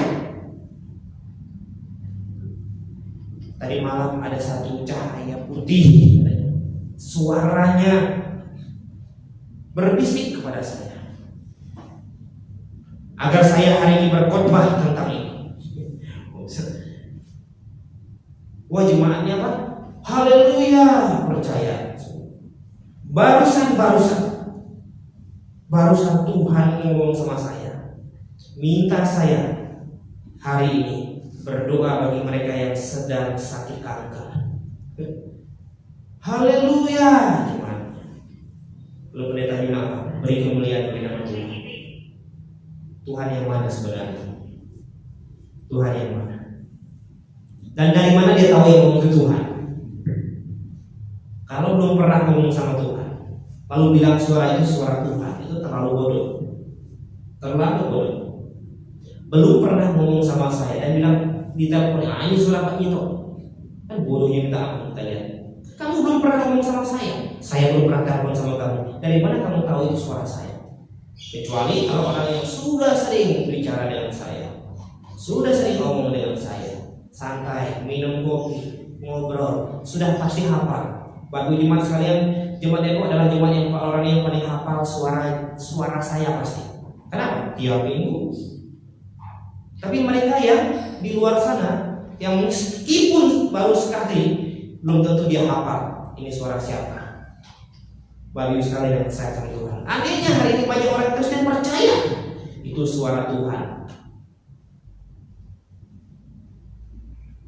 Tadi malam ada satu cahaya putih, suaranya berbisik kepada saya agar saya hari ini berkhotbah tentang ini. Wah jemaatnya apa? Haleluya, percaya. Barusan Tuhan ngomong sama saya, minta saya hari ini berdoa bagi mereka yang sedang sakit kanker. Haleluya. Gimana? Lu pendeta bilang apa? Beri kemuliaan bagi nama Tuhan. Tuhan yang mana sebenarnya? Tuhan yang mana? Dan dari mana dia tahu yang ngomong ke Tuhan? Kalau belum pernah ngomong sama Tuhan, lalu bilang suara itu suara Tuhan, itu terlalu bodoh. Terlalu bodoh. Belum pernah ngomong sama saya dan bilang di telepon, ini suara Pak Nito. Kan bodohnya minta ampun, kita lihat. Kamu belum pernah ngomong sama saya belum pernah telepon sama kamu. Dari mana kamu tahu itu suara saya? Kecuali kalau orang yang sudah sering bicara dengan saya, sudah sering ngomong dengan saya, santai, minum kopi, ngobrol, sudah pasti hafal. Bapak jemaat sekalian, jemaat Depok adalah jemaat yang orang yang paling hafal suara saya pasti. Kenapa? Tiap minggu. Tapi mereka yang di luar sana, yang meskipun baru sekali, belum tentu dia hafal ini suara siapa. Bapak sekalian yang saya sama Tuhan. Anehnya hari ini banyak orang Kristen percaya itu suara Tuhan.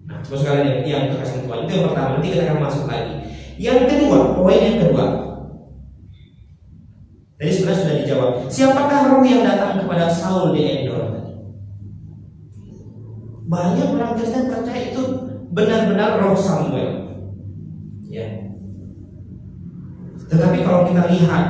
Nah, coba sekalian yang terkasih Tuhan, itu yang pertama. Nanti kita akan masuk lagi. Yang kedua, poin yang kedua. Tadi sebenarnya sudah dijawab. Siapakah roh yang datang kepada Saul di Endor? Banyak orang Kristen percaya itu benar-benar roh Samuel. Ya. Tetapi kalau kita lihat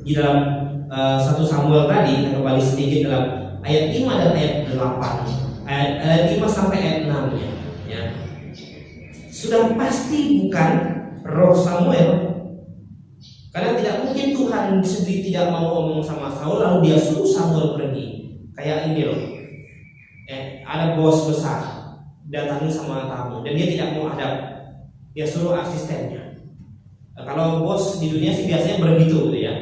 di dalam 1 Samuel tadi, kita kembali sedikit dalam ayat 5 dan ayat 8, ayat 5 sampai ayat 6 ya. Sudah pasti bukan roh Samuel, karena tidak mungkin Tuhan sendiri tidak mau ngomong sama Saul lalu dia suruh Samuel pergi. Kayak ini loh, ada bos besar datangi sama tamu dan dia tidak mau hadap, dia suruh asistennya. Kalau bos di dunia sih biasanya begitu gitu ya.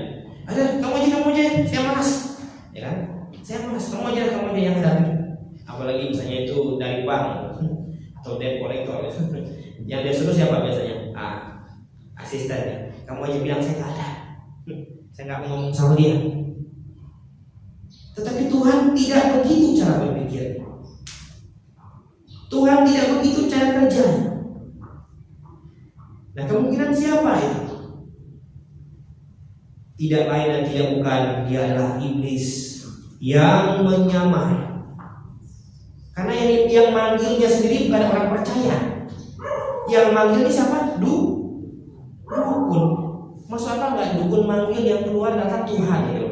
Ada, kamu aja, saya malas, ya kan? Saya malas, kamu aja yang hadapi. Apalagi misalnya itu dari bank atau debt collector, yang dia suruh siapa biasanya? Asistennya. Kamu aja bilang saya nggak ada, saya nggak mau ngomong sama dia. Tetapi Tuhan tidak begitu cara berpikir. Tuhan tidak begitu cara kerjanya. Nah, kemungkinan siapa itu? Tidak lain dan tidak bukan, dia adalah iblis yang menyamar. Karena yang manggilnya sendiri bukan orang percaya. Yang manggil ini siapa? Dukun. Masuk akal nggak dukun manggil yang keluar datang Tuhan gitu?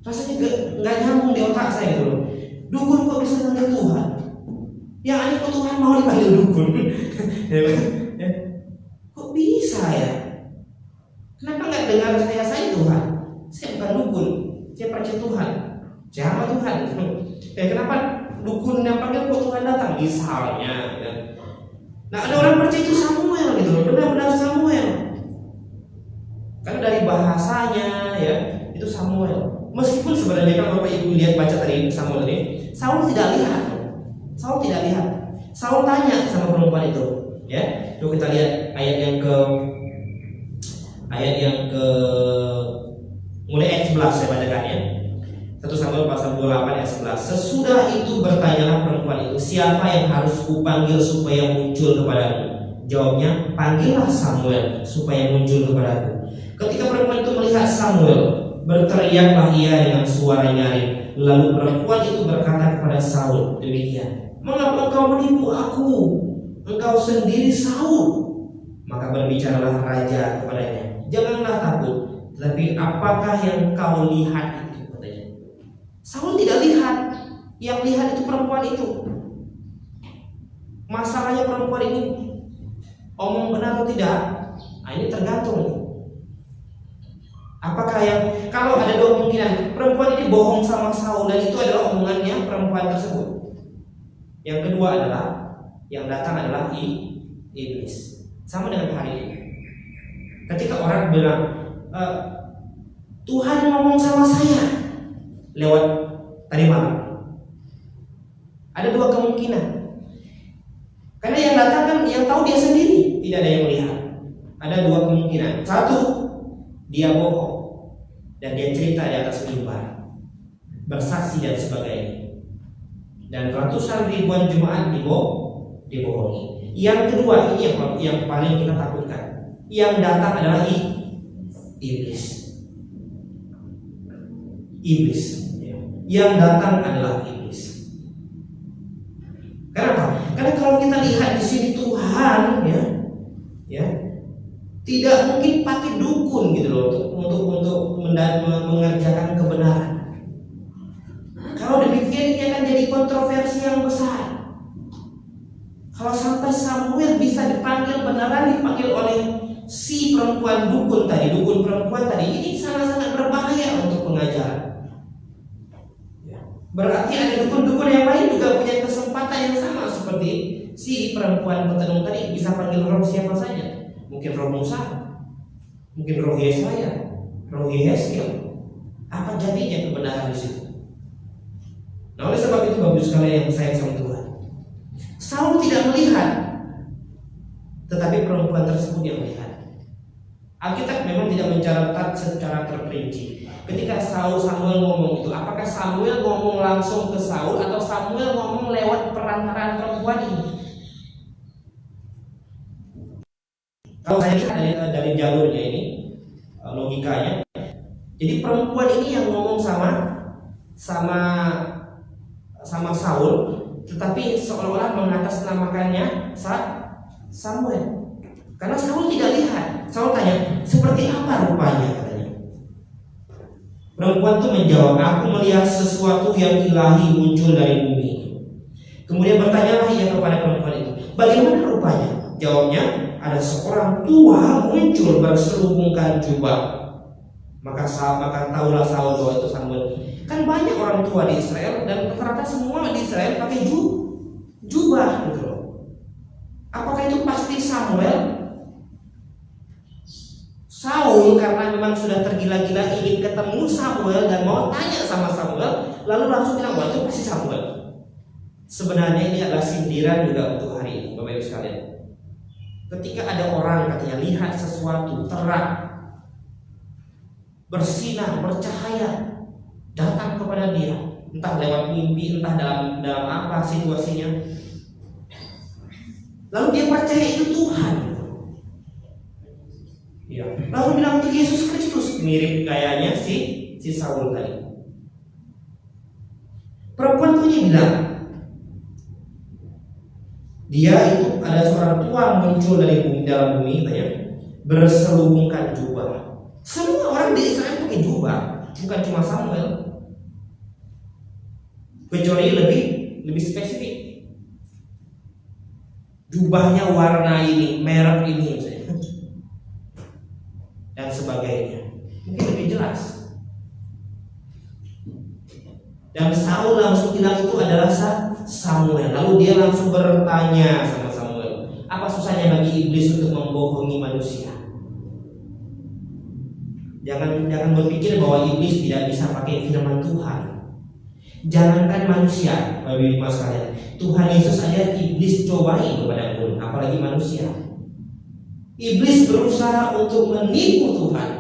Rasanya nggak nyambung di otak saya gitu. Dukun kok bisa manggil Tuhan? Yang aneh kok Tuhan mau dipanggil dukun? Kok bisa ya? Kenapa nggak dengar saya Tuhan? Saya bukan dukun, saya percaya Tuhan. Siapa Tuhan? Kenapa dukun yang panggil kok Tuhan datang? Misalnya, ya. Nah ada orang percaya itu Samuel gitu, benar-benar Samuel. Karena dari bahasanya ya itu Samuel. Meskipun sebenarnya kalau Bapak Ibu lihat baca tadi Samuel ini, Saul tidak lihat. Saul tanya sama perempuan itu, ya. Coba kita lihat ayat yang ke mulai ayat 11 saya bacakan ya. 1 Samuel pasal 28 ayat 11. Sesudah itu bertanyalah perempuan itu, siapa yang harus kupanggil supaya muncul kepadamu? Jawabnya, panggillah Samuel supaya muncul kepadaku. Ketika perempuan itu melihat Samuel, berteriaklah ia dengan suara nyaring. Lalu perempuan itu berkata kepada Saul demikian, mengapa engkau menipu aku? Engkau sendiri Saul. Maka berbicaralah raja kepadanya, janganlah takut, tetapi apakah yang kau lihat itu? Katanya. Saul tidak lihat, yang lihat itu perempuan itu. Masalahnya perempuan ini omong benar atau tidak? Nah, ini tergantung. Apakah yang, kalau ada dua kemungkinan, perempuan ini bohong sama Saul dan itu adalah omongannya perempuan tersebut. Yang kedua adalah yang datang adalah iblis. Sama dengan hari ini. Ketika orang bilang Tuhan ngomong sama saya lewat tadi malam, ada dua kemungkinan. Karena yang datang kan yang tahu dia sendiri, tidak ada yang melihat. ada dua kemungkinan. Satu, dia bohong dan dia cerita di atas mimbar, bersaksi dan sebagainya, dan ratusan ribuan jemaat dibohongi. Yang kedua, ini yang paling kita takutkan. Yang datang adalah iblis. Yang datang adalah iblis. Kenapa? Karena kalau kita lihat di sini Tuhan ya tidak mungkin pakai dukun gitu loh untuk mengerjakan kebenaran. Kalau demikian ini akan jadi kontroversi yang besar. Kalau sampai Samuel bisa dipanggil oleh si perempuan dukun perempuan tadi, ini sangat-sangat berbahaya untuk pengajaran. Berarti ada dukun-dukun yang lain juga punya kesempatan yang sama seperti si perempuan petenung tadi, bisa panggil roh siapa saja. Mungkin roh Musa, mungkin roh Yesaya, roh Yeskiel. Apa jadinya kebenaran di situ? Nah, oleh sebab itu bagus sekali yang sayang sama Tuhan, Saul tidak melihat, tetapi perempuan tersebut yang melihat. Alkitab memang tidak mencatat secara terperinci ketika Samuel ngomong itu. Apakah Samuel ngomong langsung ke Saul atau Samuel ngomong lewat perantaraan perempuan ini? Kalau saya lihat dari jalurnya ini, logikanya, jadi perempuan ini yang ngomong sama Saul, tetapi seolah-olah mengatasnamakannya Samuel. Karena Saul tidak lihat. Saul tanya, seperti apa rupanya, katanya. Perempuan itu menjawab, aku melihat sesuatu yang ilahi muncul dari bumi. Kemudian bertanyalah ia kepada perempuan itu, bagaimana rupanya? Jawabnya, ada seorang tua muncul berselubungkan jubah. Maka tahulah Saul bahwa itu Samuel. Kan banyak orang tua di Israel dan rata-rata semua di Israel pakai jubah gitu loh. Apakah itu pasti Samuel? Saul karena memang sudah tergila-gila ingin ketemu Samuel dan mau tanya sama Samuel, lalu langsung bilang, wah itu pasti Samuel. Sebenarnya ini adalah sindiran juga untuk hari ini, Bapak Ibu sekalian. Ketika ada orang katanya lihat sesuatu terang, bersinar, bercahaya, datang kepada dia, entah lewat mimpi, entah dalam apa situasinya, lalu dia percaya itu Tuhan. Ya. Lalu bilang itu Yesus Kristus, mirip kayaknya si Saul tadi. Perempuan tuanya bilang, dia itu ada seorang tua muncul dari dalam bumi, berselubungkan jubah. Semua orang di Israel pakai jubah, bukan cuma Samuel. Kecuali lebih spesifik. Jubahnya warna ini, merek ini, dan sebagainya. Mungkin lebih jelas. Dan Saul langsung bilang itu adalah Samuel. Lalu dia langsung bertanya sama Samuel, apa susahnya bagi iblis untuk membohongi manusia? Jangan berpikir bahwa iblis tidak bisa pakai firman Tuhan. Jangankan manusia, Bapak Ibu sekalian, Tuhan Yesus aja iblis cobai kepada pun, apalagi manusia. Iblis berusaha untuk menipu Tuhan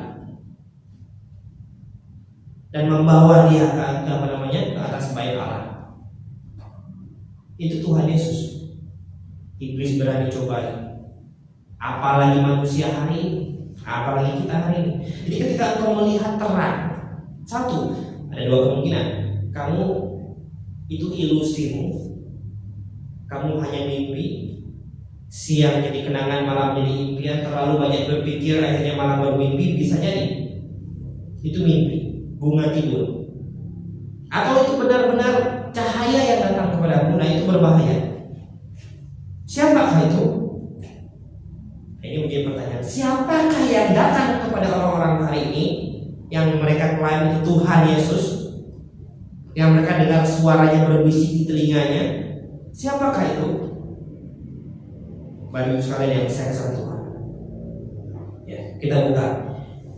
dan membawa dia ke atas bait Allah. Itu Tuhan Yesus. Iblis berani cobai, apalagi manusia hari ini, apalagi kita hari ini. Jadi ketika engkau melihat terang, satu, ada dua kemungkinan. Kamu itu ilusimu, kamu hanya mimpi. Siang jadi kenangan, malam jadi impian, terlalu banyak berpikir akhirnya malam bermimpi, bisa jadi itu mimpi, bunga tidur. Atau itu benar-benar cahaya yang datang kepadamu, nah itu berbahaya. Siapakah itu? Ini menjadi pertanyaan. Siapakah yang datang kepada orang-orang hari ini yang mereka klaim itu Tuhan Yesus, yang mereka dengar suaranya berbisik di telinganya? Siapakah itu? Bagi sekalian yang saya sayang Tuhan. Ya, kita buka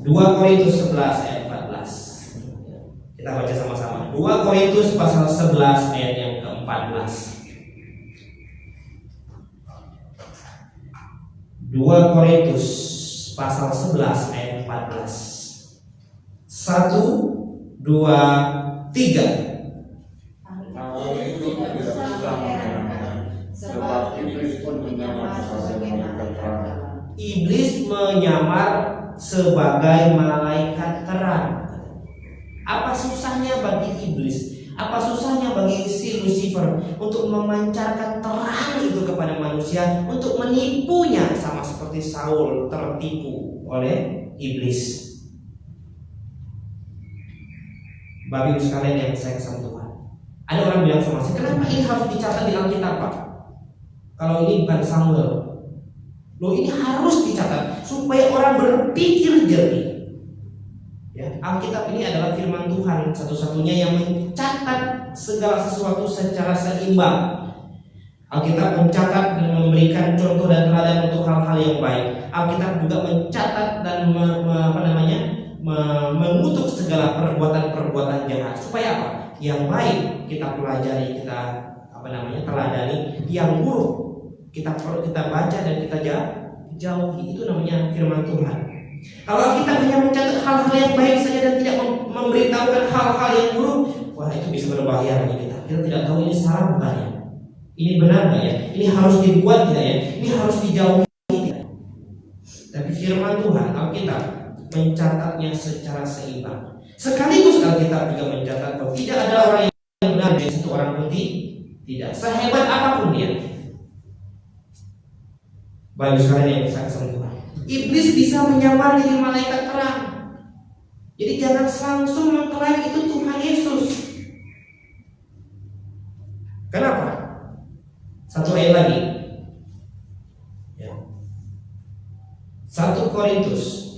2 Korintus 11 ayat 14. Kita baca sama-sama. 2 Korintus pasal 11 ayat yang ke-14. 2 Korintus pasal 11 ayat 14. 1, 2, 3. Hal itu tidak bisa mengherankan, sebab iblis pun menyamar sebagai malaikat terang. Iblis menyamar sebagai malaikat terang. Apa susahnya bagi iblis? Apa susahnya bagi si Lucifer untuk memancarkan terang itu kepada manusia, untuk menipunya, sama seperti Saul tertipu oleh iblis. Bapak Ibu sekalian yang saya sama Tuhan, ada orang bilang sama saya, kenapa ini harus dicatat di Alkitab, Pak? Kalau ini bukan Samuel. Loh, ini harus dicatat supaya orang berpikir jernih. Ya, Alkitab ini adalah firman Tuhan satu-satunya yang mencatat segala sesuatu secara seimbang. Alkitab mencatat dan memberikan contoh dan teladan untuk hal-hal yang baik. Alkitab juga mencatat dan mengutuk segala perbuatan-perbuatan jahat. Supaya apa? Yang baik kita pelajari, kita teladani. Yang buruk kita baca dan kita jauhi. Itu namanya firman Tuhan. Kalau kita hanya mencatat hal-hal yang baik saja dan tidak memberitahukan hal-hal yang buruk, wah, itu bisa berbahaya bagi kita. Kita tidak tahu ini salah bukan ya, ini benar nggak ya, ini harus dibuat tidak ya, ini harus dijauhi tidak. Tapi firman Tuhan, Alkitab mencatatnya secara seimbang. Sekaligus Alkitab juga mencatat bahwa tidak ada orang yang benar dan satu orang pun tidak, sehebat apapun dia. Bagi sekalian yang saya sama Tuhan, iblis bisa menyamar jadi malaikat terang. Jadi jangan langsung mengklaim itu Tuhan Yesus. Kenapa? Satu ayat lagi. 1 Korintus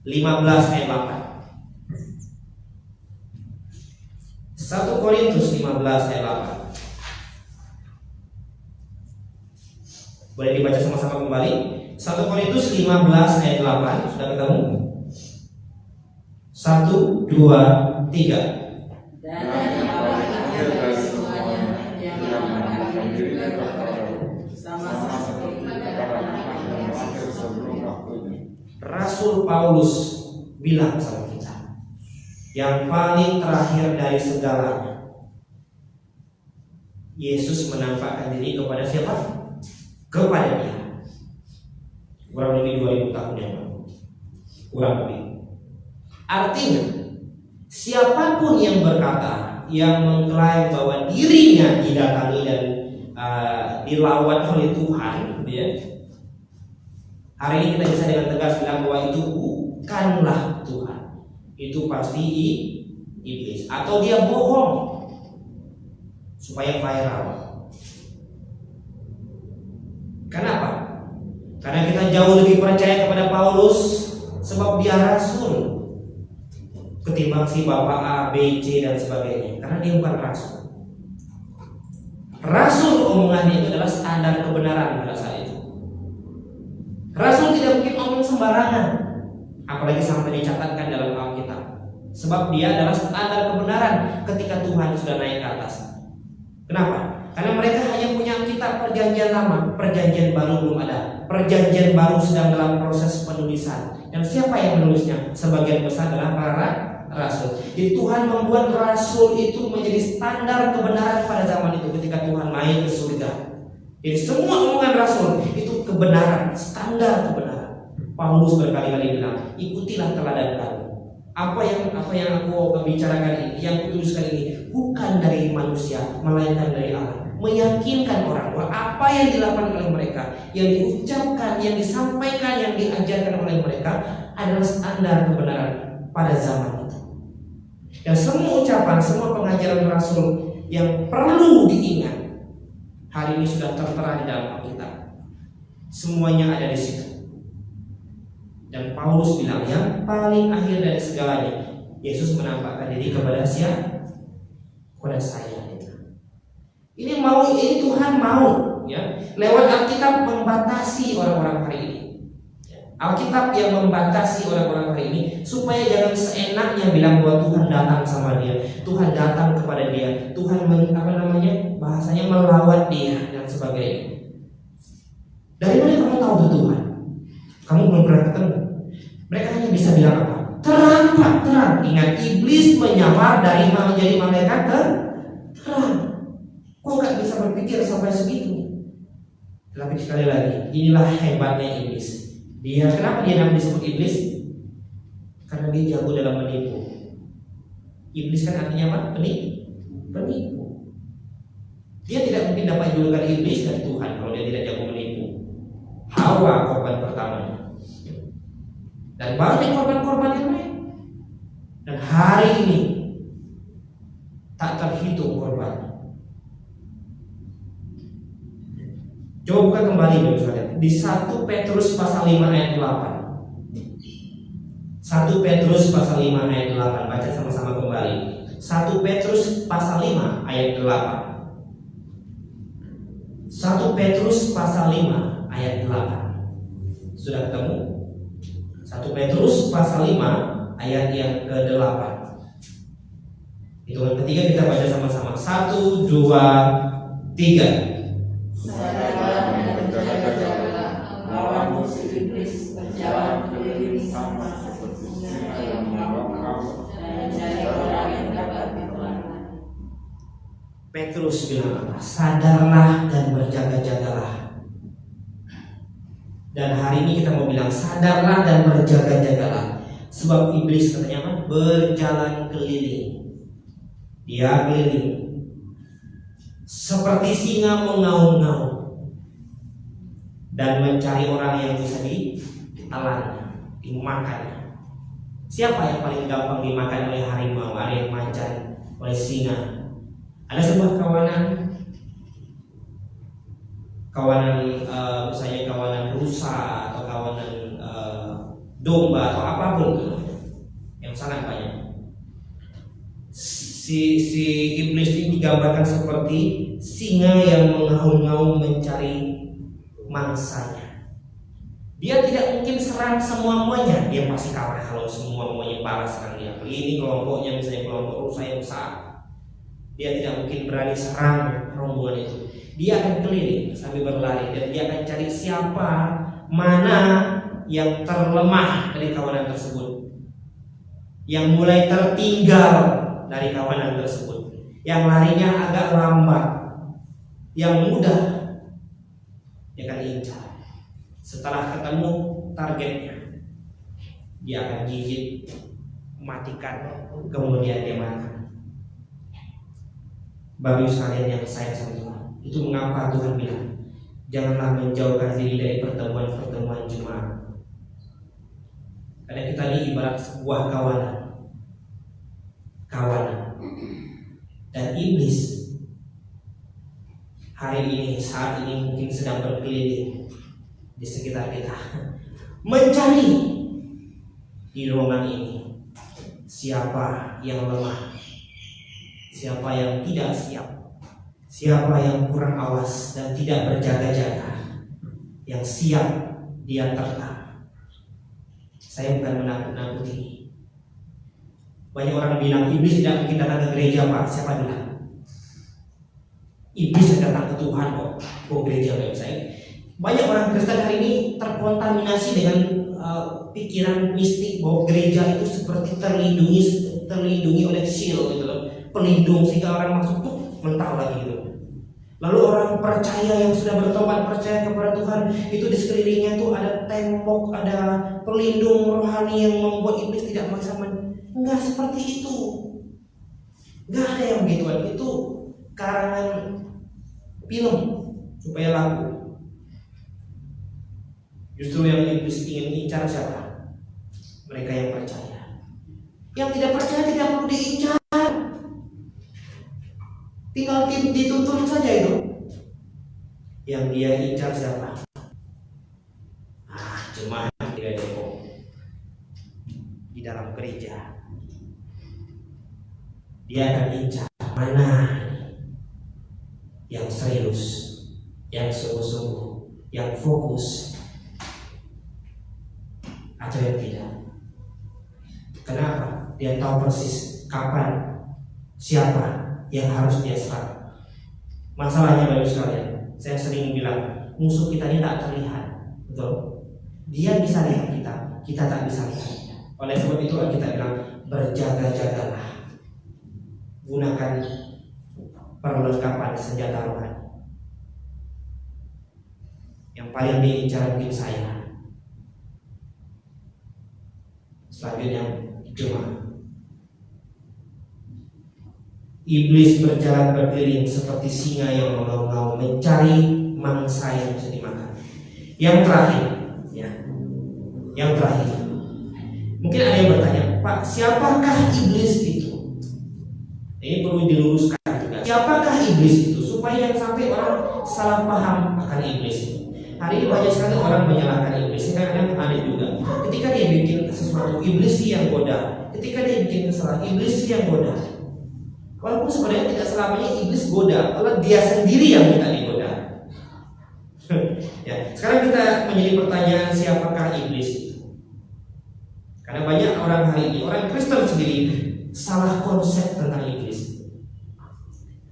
15 ayat 8. 1 Korintus 15 ayat 8. Boleh dibaca sama-sama kembali. 1 Korintus 15 ayat 8. Sudah ketemu? 1, 2, 3. Dan yang paling akhir dari semuanya, yang menempatkan dirinya kepadamu, sama seperti kepada yang akhir sebelum waktunya. Rasul Paulus bilang sama kita, yang paling terakhir dari segalanya, Yesus menampakkan diri kepada siapa? Kepada dia. Kurang lebih 2000 tahun yang lalu. Kurang lebih. Artinya, siapapun yang berkata, yang mengklaim bahwa dirinya didatangi dan dilawat oleh Tuhan, ya, hari ini kita bisa dengan tegas bilang bahwa itu bukanlah Tuhan. Itu pasti iblis, atau dia bohong supaya viral. Kenapa? Karena kita jauh lebih percaya kepada Paulus sebab dia rasul ketimbang si bapak A, B, C dan sebagainya. Karena dia bukan rasul. Rasul omongannya itu adalah standar kebenaran pada saat itu. Rasul tidak mungkin ngomong sembarangan, apalagi sampai dicatatkan dalam Alkitab. Sebab dia adalah standar kebenaran ketika Tuhan sudah naik ke atas. Kenapa? Karena mereka hanya punya kitab perjanjian lama, perjanjian baru belum ada. Perjanjian baru sedang dalam proses penulisan. Dan siapa yang menulisnya? Sebagian besar adalah para rasul. Jadi Tuhan membuat rasul itu menjadi standar kebenaran pada zaman itu ketika Tuhan naik ke surga. Jadi semua omongan rasul itu kebenaran, standar kebenaran. Paulus berkali-kali bilang, ikutilah teladan kami. Apa yang aku bicarakan ini, yang kutuliskan ini bukan dari manusia, melainkan dari Allah. Meyakinkan orang bahwa apa yang dilakukan oleh mereka, yang diucapkan, yang disampaikan, yang diajarkan oleh mereka adalah standar kebenaran pada zaman itu. Dan semua ucapan, semua pengajaran Rasul yang perlu diingat hari ini sudah tertera di dalam Alkitab. Semuanya ada di situ. Dan Paulus bilang yang paling akhir dari segalanya, Yesus menampakkan diri kepada siapa? Kepada saya. Ini Tuhan mau, ya, lewat Alkitab membatasi orang-orang hari ini. Alkitab yang membatasi orang-orang hari ini supaya jangan seenaknya bilang bahwa Tuhan datang sama dia, Tuhan datang kepada dia, Tuhan bahasanya melawat dia dan sebagainya. Dari mana kamu tahu itu Tuhan? Kamu belum pernah ketemu. Mereka hanya bisa bilang apa? Terang Pak, terang. Ingat, iblis menyamar dari menjadi malaikat terang. Kok nggak bisa berpikir sampai segitu? Tapi sekali lagi, inilah hebatnya iblis. Kenapa dia namanya disebut iblis? Karena dia jago dalam menipu. Iblis kan artinya apa? Penipu. Dia tidak mungkin dapat julukan iblis dari Tuhan kalau dia tidak jago menipu. Hawa korban pertamanya. Dan banyak korban-korban yang lain. Dan hari ini tak terhitung korban. Coba buka kembali di 1 Petrus pasal 5 ayat 8. 1 Petrus pasal 5 ayat 8. Baca sama-sama kembali. 1 Petrus pasal 5 ayat 8. 1 Petrus pasal 5 ayat 8. Sudah ketemu? 1 Petrus pasal 5 ayat yang ke-8. Hitungan ketiga kita baca sama-sama. 1, 2, 3. Lawan musuh iblis berjalan keliling sama seperti singa yang mengambang dan mencari orang yang dapat ditelankan. Petrus bilang apa? Sadarlah dan berjaga-jagalah. Dan hari ini kita mau bilang sadarlah dan berjaga-jagalah. Sebab iblis katanya apa? Berjalan keliling. Dia keliling seperti singa mengaum-ngaum dan mencari orang yang bisa ditelan, dimakan. Siapa yang paling gampang dimakan oleh harimau, oleh macan, oleh singa? Ada sebuah misalnya kawanan rusa atau kawanan domba atau apapun yang sangat banyak. Si iblis ini digambarkan seperti singa yang mengaum-ngaum mencari mangsanya. Dia tidak mungkin serang semua-muanya. Dia pasti kalah kalau semua-muanya balas serang dia. Ini kelompoknya, misalnya kelompok rusa yang besar, dia tidak mungkin berani serang rombongan itu. Dia akan keliling sambil berlari dan dia akan cari siapa, mana yang terlemah dari kawanan tersebut, yang mulai tertinggal dari kawanan tersebut, yang larinya agak lambat, yang mudah, dia akan incar. Setelah ketemu targetnya, dia akan gigit, matikan, kemudian dia makan. Bapak sekalian yang saya sayang Tuhan, itu mengapa Tuhan bilang janganlah menjauhkan diri dari pertemuan-pertemuan jemaat. Karena kita ini ibarat sebuah kawanan. Dan iblis hari ini, saat ini mungkin sedang berkeliling di sekitar kita, mencari di ruangan ini siapa yang lemah, siapa yang tidak siap, siapa yang kurang awas dan tidak berjaga-jaga, yang siap dia terkam. Saya bukan menakut-nakuti. Banyak orang bilang iblis tidak mungkin datang ke gereja, Pak. Siapa bilang? Iblis datang ke Tuhan kok. Gereja kayak saya. Banyak orang Kristen hari ini terkontaminasi dengan pikiran mistik bahwa gereja itu seperti terlindungi oleh shield gitu loh, pelindung sehingga orang masuk tuh mental lagi gitu. Lalu orang percaya yang sudah bertobat, percaya kepada Tuhan, itu di sekelilingnya tuh ada tembok, ada pelindung rohani yang membuat iblis tidak bisa enggak seperti itu. Enggak ada yang begituan. Itu karangan film supaya laku. Justru yang iblis ingin incar siapa? Mereka yang percaya. Yang tidak percaya tidak perlu diincar. Tinggal dituntun saja itu. Yang dia incar siapa? Jemaat tidak depok di dalam gereja. Dia akan incar mana yang serius, yang sungguh-sungguh, yang fokus, atau yang tidak. Kenapa? Dia tahu persis kapan, siapa yang harus dia serang. Masalahnya Bapak sekalian, saya sering bilang musuh kita ini tak terlihat, betul? Dia bisa lihat kita tak bisa lihat. Oleh sebab itu kita bilang berjaga-jagalah. Gunakan perlengkapan senjata rohani. Yang paling diincar mungkin saya. Selanjutnya jemaat. Iblis berjalan berkeliling seperti singa yang mengaum-ngaum mencari mangsa yang bisa dimakan. Yang terakhir, ya. Yang terakhir. Mungkin ada yang bertanya, Pak, siapakah iblis itu? Ini perlu diluruskan juga. Siapakah iblis itu? Supaya yang sampai orang salah paham akan iblis. Hari ini banyak sekali orang menyalahkan iblis. Kadang-kadang aneh juga. Ketika dia bikin sesuatu, iblis yang goda. Ketika dia bikin kesalahan, iblis yang goda. Walaupun sebenarnya tidak selamanya iblis goda, kalau dia sendiri yang minta digoda. Ya, sekarang kita menjadi pertanyaan, siapakah iblis itu? Karena banyak orang hari ini, orang Kristen sendiri salah konsep tentang iblis.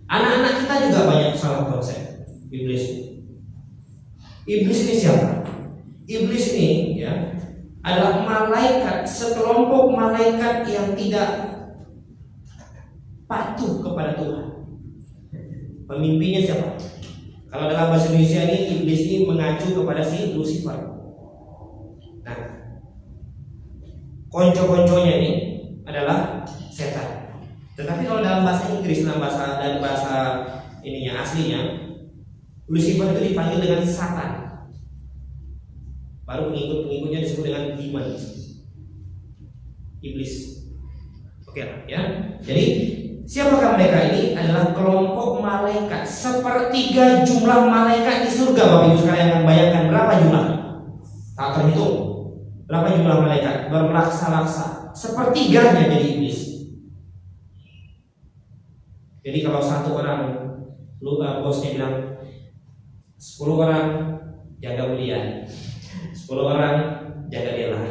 Anak-anak kita juga banyak salah konsep iblis. Iblis ini siapa? Iblis ini ya adalah malaikat, sekelompok malaikat yang tidak patuh kepada Tuhan. Pemimpinnya siapa? Kalau dalam bahasa Indonesia ini iblis ini mengacu kepada si Lucifer. Nah, konco-konconya ini adalah setan. Tetapi kalau dalam bahasa Inggris, dalam bahasa ininya aslinya, Lucifer itu dipanggil dengan Satan. Baru pengikut-pengikutnya disebut dengan demon, iblis. Oke, ya. Jadi siapakah mereka ini? Adalah kelompok malaikat, sepertiga jumlah malaikat di surga. Bapak Ibu sekalian akan bayangkan berapa jumlah? Tak terhitung. Berapa jumlah malaikat berlaksa-laksa? Sepertiganya jadi iblis. Jadi kalau satu orang, bosnya bilang 10 orang jaga Budian, 10 orang jaga Dela,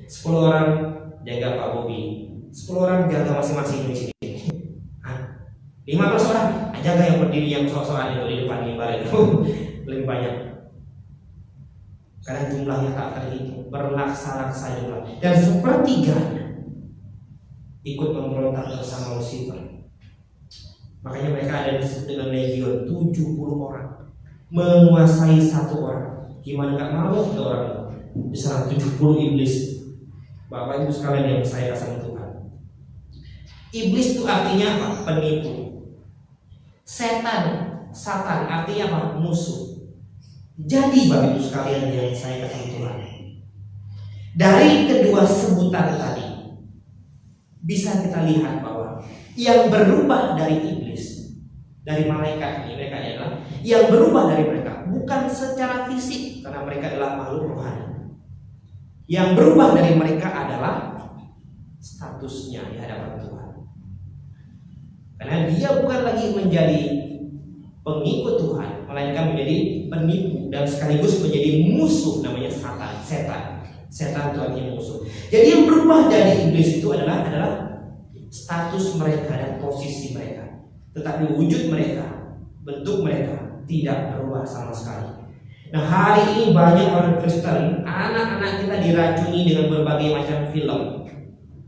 10 orang jaga Pak Bobi, 10 orang jaga masing-masing di sini. 15 orang jaga yang berdiri yang sok-sokan itu di depan mimbar itu lebih banyak. Karena jumlahnya tak terhitung, berlaksa-laksa jumlah. Dan sepertiganya ikut memberontak bersama Lucifer. Makanya mereka ada disebut dengan legion, 70 orang menguasai satu orang. Gimana gak mau ada orang bisa 70 iblis. Bapak Ibu sekalian yang saya kasih Tuhan, iblis itu artinya apa? Penipu. Satan artinya apa? Musuh. Jadi Bapak Ibu sekalian yang saya kasih Tuhan, dari kedua sebutan tadi bisa kita lihat bahwa yang berubah dari iblis, dari malaikat ini, mereka adalah yang berubah dari mereka bukan secara fisik, karena mereka adalah makhluk rohani. Yang berubah dari mereka adalah statusnya di hadapan Tuhan. Karena dia bukan lagi menjadi pengikut Tuhan, melainkan menjadi penipu dan sekaligus menjadi musuh, namanya setan. Setan itu artinya musuh. Jadi yang berubah dari iblis itu adalah status mereka dan posisi mereka. Tetapi wujud mereka, bentuk mereka tidak berubah sama sekali. Nah, hari ini banyak orang Kristen, anak-anak kita diracuni dengan berbagai macam film,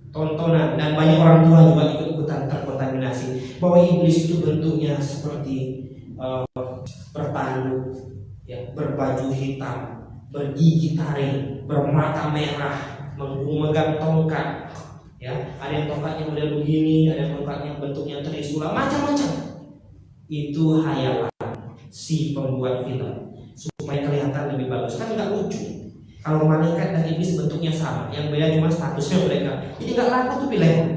tontonan, dan banyak orang tua juga ikut-ikutan terkontaminasi bahwa iblis itu bentuknya seperti bertanduk, ya, berbaju hitam, bergigi taring, bermata merah, memegang tongkat, ya, ada yang tongkatnya model begini, ada yang tongkatnya bentuknya trisula, macam-macam. Itu hayalan si pembuat film supaya kelihatan lebih bagus, kan nggak lucu. Kalau malaikat dan iblis bentuknya sama, yang beda cuma statusnya mereka. Jadi nggak laku tuh pilihan.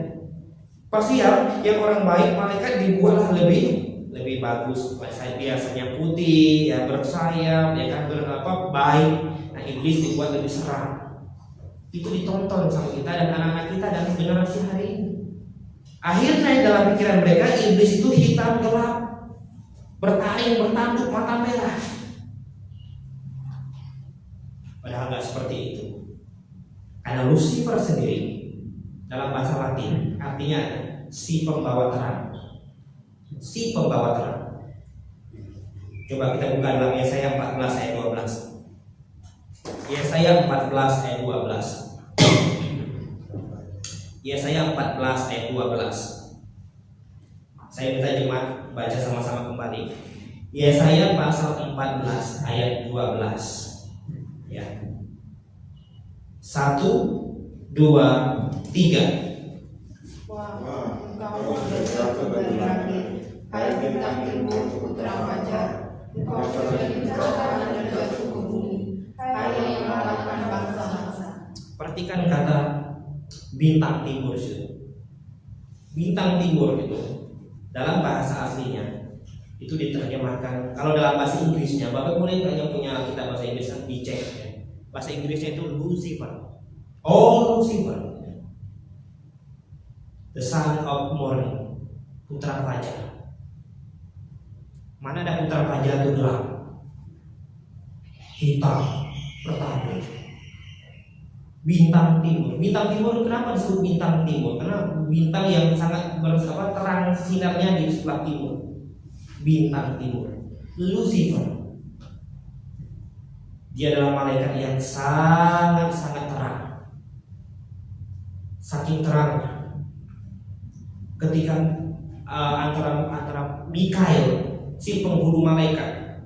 Pasti yang orang baik malaikat dibuatlah lebih bagus. Biasanya putih, ya, bersayap, ya kan, baik. Nah, iblis dibuat lebih seram. Itu ditonton sama kita dan anak-anak kita dan generasi hari ini. Akhirnya dalam pikiran mereka iblis itu hitam gelap, bertaring, bertanduk, mata merah. Padahal nggak seperti itu. Karena Lucifer sendiri dalam bahasa Latin artinya si pembawa terang. Si pembawa terang. Coba kita buka dalam Yesaya 14 ayat 12. Yesaya 14 ayat 12. Yesaya 14 ayat 12. Saya minta jemaat baca sama-sama kembali. Yesaya pasal 14 ayat 12. Ya. 1, 2, 3. Wah, engkau sudah jatuh dari langit, hai bintang timur putra fajar. Engkau sudah dipecahkan dan jatuh ke bumi, hai yang mengalahkan bangsa-bangsa. Perhatikan kata bintang timur itu. Bintang timur itu dalam bahasa aslinya itu diterjemahkan, kalau dalam bahasa Inggrisnya, Bapak boleh yang punya kitab bahasa Inggris dicek ya. Bahasa Inggrisnya itu Lucifer. Oh, Lucifer. The son of morning, putra fajar. Mana ada putra fajar itu gelap, hitam, bertabur. Bintang timur. Bintang timur kenapa disebut bintang timur? Karena bintang yang sangat terang sinarnya di sebelah timur. Bintang timur. Lucifer. Dia adalah malaikat yang sangat-sangat terang. Saking terangnya, ketika antara Mikael, si penghulu malaikat,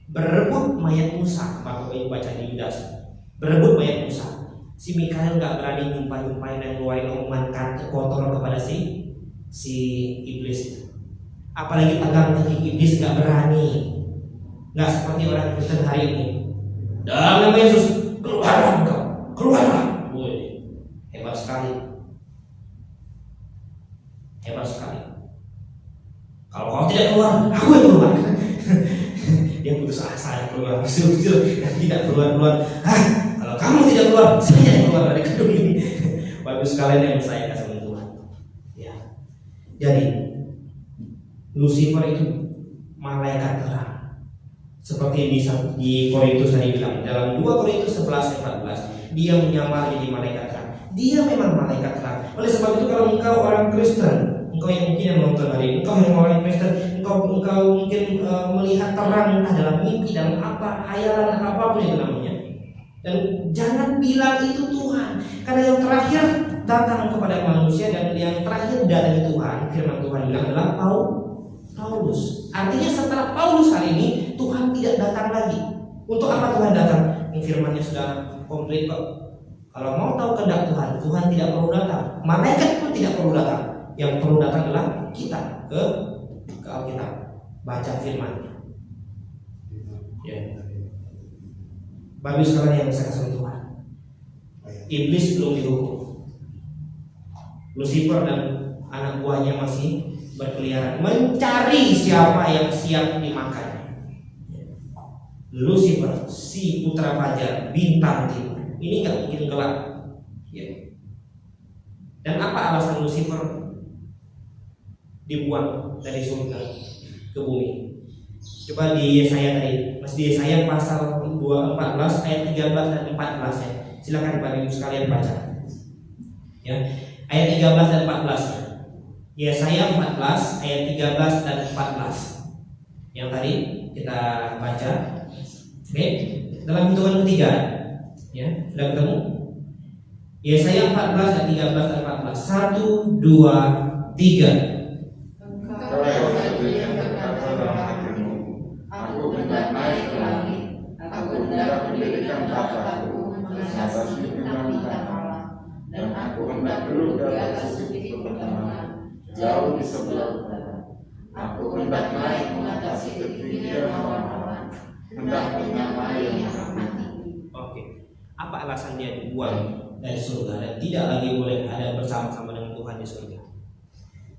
berebut mayat Musa, Bapak Ibu baca di Yudas, berebut mayat Musa. Si Mikael nggak berani nyumpah-nyumpahin dan ngeluarin omongan kotor kepada si iblis. Apalagi pegang kaki iblis nggak berani. Nggak seperti orang Kristen hari ini. Dalam nama Yesus, keluarlah engkau, keluarlah. Woi, hebat sekali. Hebat sekali. Kalau kau tidak keluar, aku yang keluar. Dia putus asa keluar, usil-usil dan tidak keluar-keluar. Kalau kamu tidak keluar, saya yang keluar dari gedung ini. Bagus sekalian yang saya kasih Tuhan. Ya. Jadi Lucifer itu malaikat terang. Seperti di Korintus tadi bilang, dalam 2 Korintus 11 ayat 14, dia menyamar jadi malaikat terang. Dia memang malaikat terang. Oleh sebab itu kalau engkau orang Kristen, engkau yang mungkin yang menonton hari ini, engkau yang orang Kristen, engkau mungkin melihat terang entah dalam mimpi, dalam apa, hayalan apapun itu namanya. Dan jangan bilang itu Tuhan, karena yang terakhir datang kepada manusia dan yang terakhir dari Tuhan, firman Tuhan bilang adalah Paulus. Artinya setelah Paulus hari ini Tuhan tidak datang lagi. Untuk apa Tuhan datang? Firman-Nya sudah komplit kok. Kalau mau tahu kehendak Tuhan, Tuhan tidak perlu datang. Malaikat pun tidak perlu datang. Yang perlu datang adalah kita ke Alkitab, baca firman. Ya. Bagus sekali yang saya kasih Tuhan. Iblis belum dihukum. Lucifer dan anak buahnya masih berkeliaran mencari siapa yang siap dimakan. Lucifer, si putra fajar, bintang timur, ini nggak mungkin gelap. Ya. Dan apa alasan Lucifer dibuang dari surga ke bumi? Coba di Yesaya tadi, Mas, di Yesaya pasal 14 ayat 13 dan 14 ya. Silakan Bapak Ibu sekalian baca. Ya. Ayat 13 dan 14. Yesaya 14 ayat 13 dan 14. Yang tadi kita baca. Oke, dalam hitungan ketiga. Ya, sudah ketemu? Yesaya 14 ayat 13 dan 14. 1, 2, 3. Engkau yang berkata dalam hatimu, aku hendak naik ke langit, aku hendak mendirikan tapaku mengatasi bintang-bintang Allah, dan aku hendak duduk di atas bukit pertemuan, jauh di sebelah utara. Aku hendak naik mengatasi ketinggian awan-awan, hendak menyamai yang amat tinggi. Oke, apa alasan dia dibuang dari surga dan tidak lagi boleh ada bersama-sama dengan Tuhan di surga?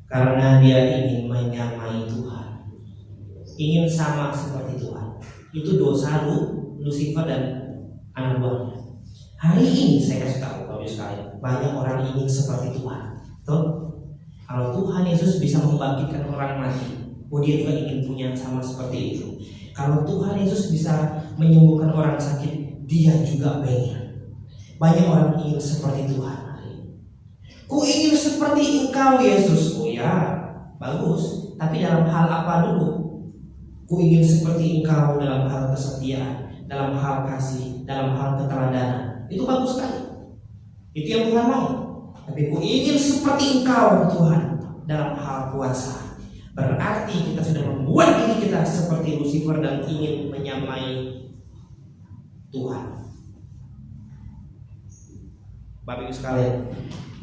Karena dia ingin menyamai Tuhan, ingin sama seperti Tuhan. Itu dosa Lucifer dan anak buahnya. Hari ini saya kasih tahu Bapak sekalian, banyak orang ingin seperti Tuhan. Tuh, kalau Tuhan Yesus bisa membangkitkan orang mati, dia juga ingin punya sama seperti itu. Kalau Tuhan Yesus bisa menyembuhkan orang sakit, dia juga pengen. Banyak orang ingin seperti Tuhan. Ku ingin seperti Engkau Yesus. Oh ya, bagus. Tapi dalam hal apa dulu? Ku ingin seperti Engkau dalam hal kesetiaan, dalam hal kasih, dalam hal keteladanan. Itu bagus sekali. Itu yang Tuhan mau. Tapi ku ingin seperti Engkau Tuhan dalam hal puasa. Berarti kita sudah membuat diri kita seperti Lucifer dan ingin menyamai Tuhan. Bapak Ibu sekalian,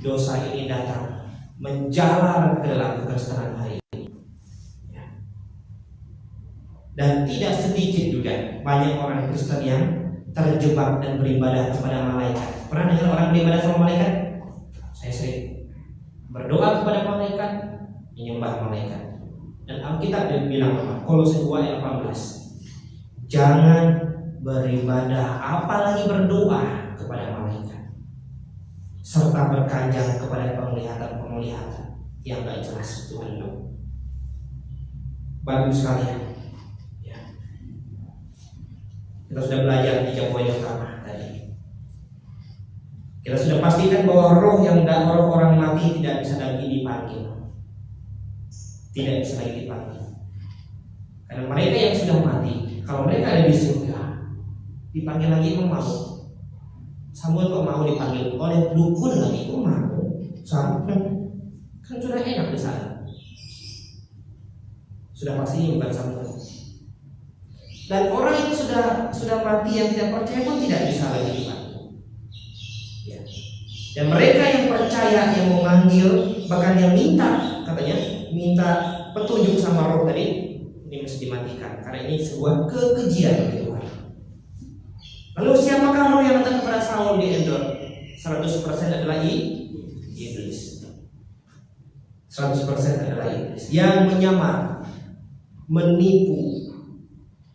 dosa ini datang menjalar ke dalam kekristenan hari ini. Dan tidak sedikit juga banyak orang Kristen yang terjebak dan beribadah kepada malaikat. Pernah dengar orang beribadah sama malaikat? Saya sering berdoa kepada malaikat, menyembah malaikat. Dan Alkitab bilang apa? Kolose 2 ayat 18. Jangan beribadah apalagi berdoa kepada malaikat, serta berkanjang kepada penglihatan yang gak jelas. Tuhan tahu. Bagus sekalian. Kita sudah belajar 3 poin utama tadi. Kita sudah pastikan bahwa roh orang mati tidak bisa lagi dipanggil. Tidak bisa lagi dipanggil. Karena mereka yang sudah mati, kalau mereka ada di surga, dipanggil lagi mau. Samuel kok mau dipanggil oleh dukun lagi, kok mau? Samuel kan sudah enak di sana. Sudah pasti bukan Samuel. Dan orang yang sudah mati yang tidak percaya pun tidak bisa lagi dibantu. Ya. Dan mereka yang percaya, yang memanggil, bahkan yang minta, katanya minta petunjuk sama roh tadi, ini mesti dimatikan karena ini sebuah kekejian bagi Tuhan. Lalu siapakah roh yang datang kepada Saul di Endor? 100% adalah iblis. 100% adalah iblis yang menyamar, menipu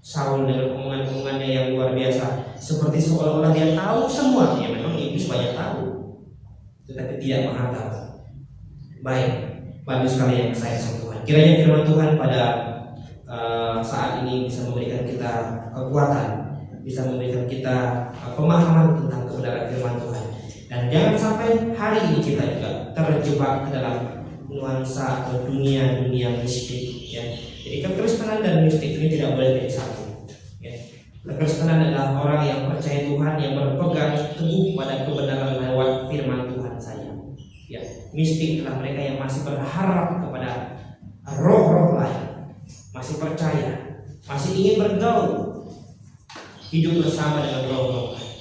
Saul dengan omongan-omongannya yang luar biasa, seperti seolah-olah dia tahu semua. Ya memang iblis banyak tahu, tetapi tidak maha tahu. Baik, bagus sekali yang saya sentuhan. Kiranya firman Tuhan pada saat ini bisa memberikan kita kekuatan, bisa memberikan kita pemahaman tentang kebenaran firman Tuhan. Dan jangan sampai hari ini kita juga terjebak ke dalam nuansa atau dunia mistik. Ya. Jadi kekristenan dan mistik ini tidak boleh menjadi satu. Ya. Kekristenan adalah orang yang percaya Tuhan, yang berpegang teguh pada kebenaran lewat firman Tuhan saja. Ya. Mistik adalah mereka yang masih berharap kepada roh-roh lain, masih percaya, masih ingin bergaul, hidup bersama dengan roh-roh lain.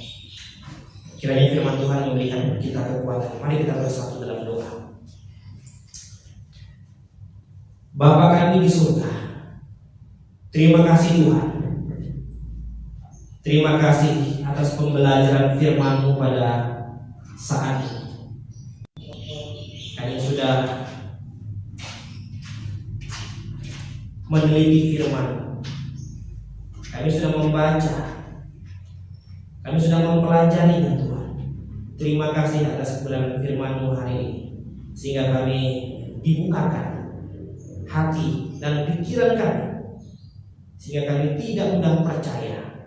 Kiranya firman Tuhan memberikan kita kekuatan. Mari kita bersatu dalam doa. Bapa kami di surga, terima kasih Tuhan. Terima kasih atas pembelajaran firman-Mu pada saat ini. Kami sudah meneliti firman-Mu. Kami sudah membaca. Kami sudah mempelajarinya Tuhan. Terima kasih atas kebenaran firman-Mu hari ini, sehingga kami dibukakan hati dan pikiran kami, sehingga kami tidak mudah percaya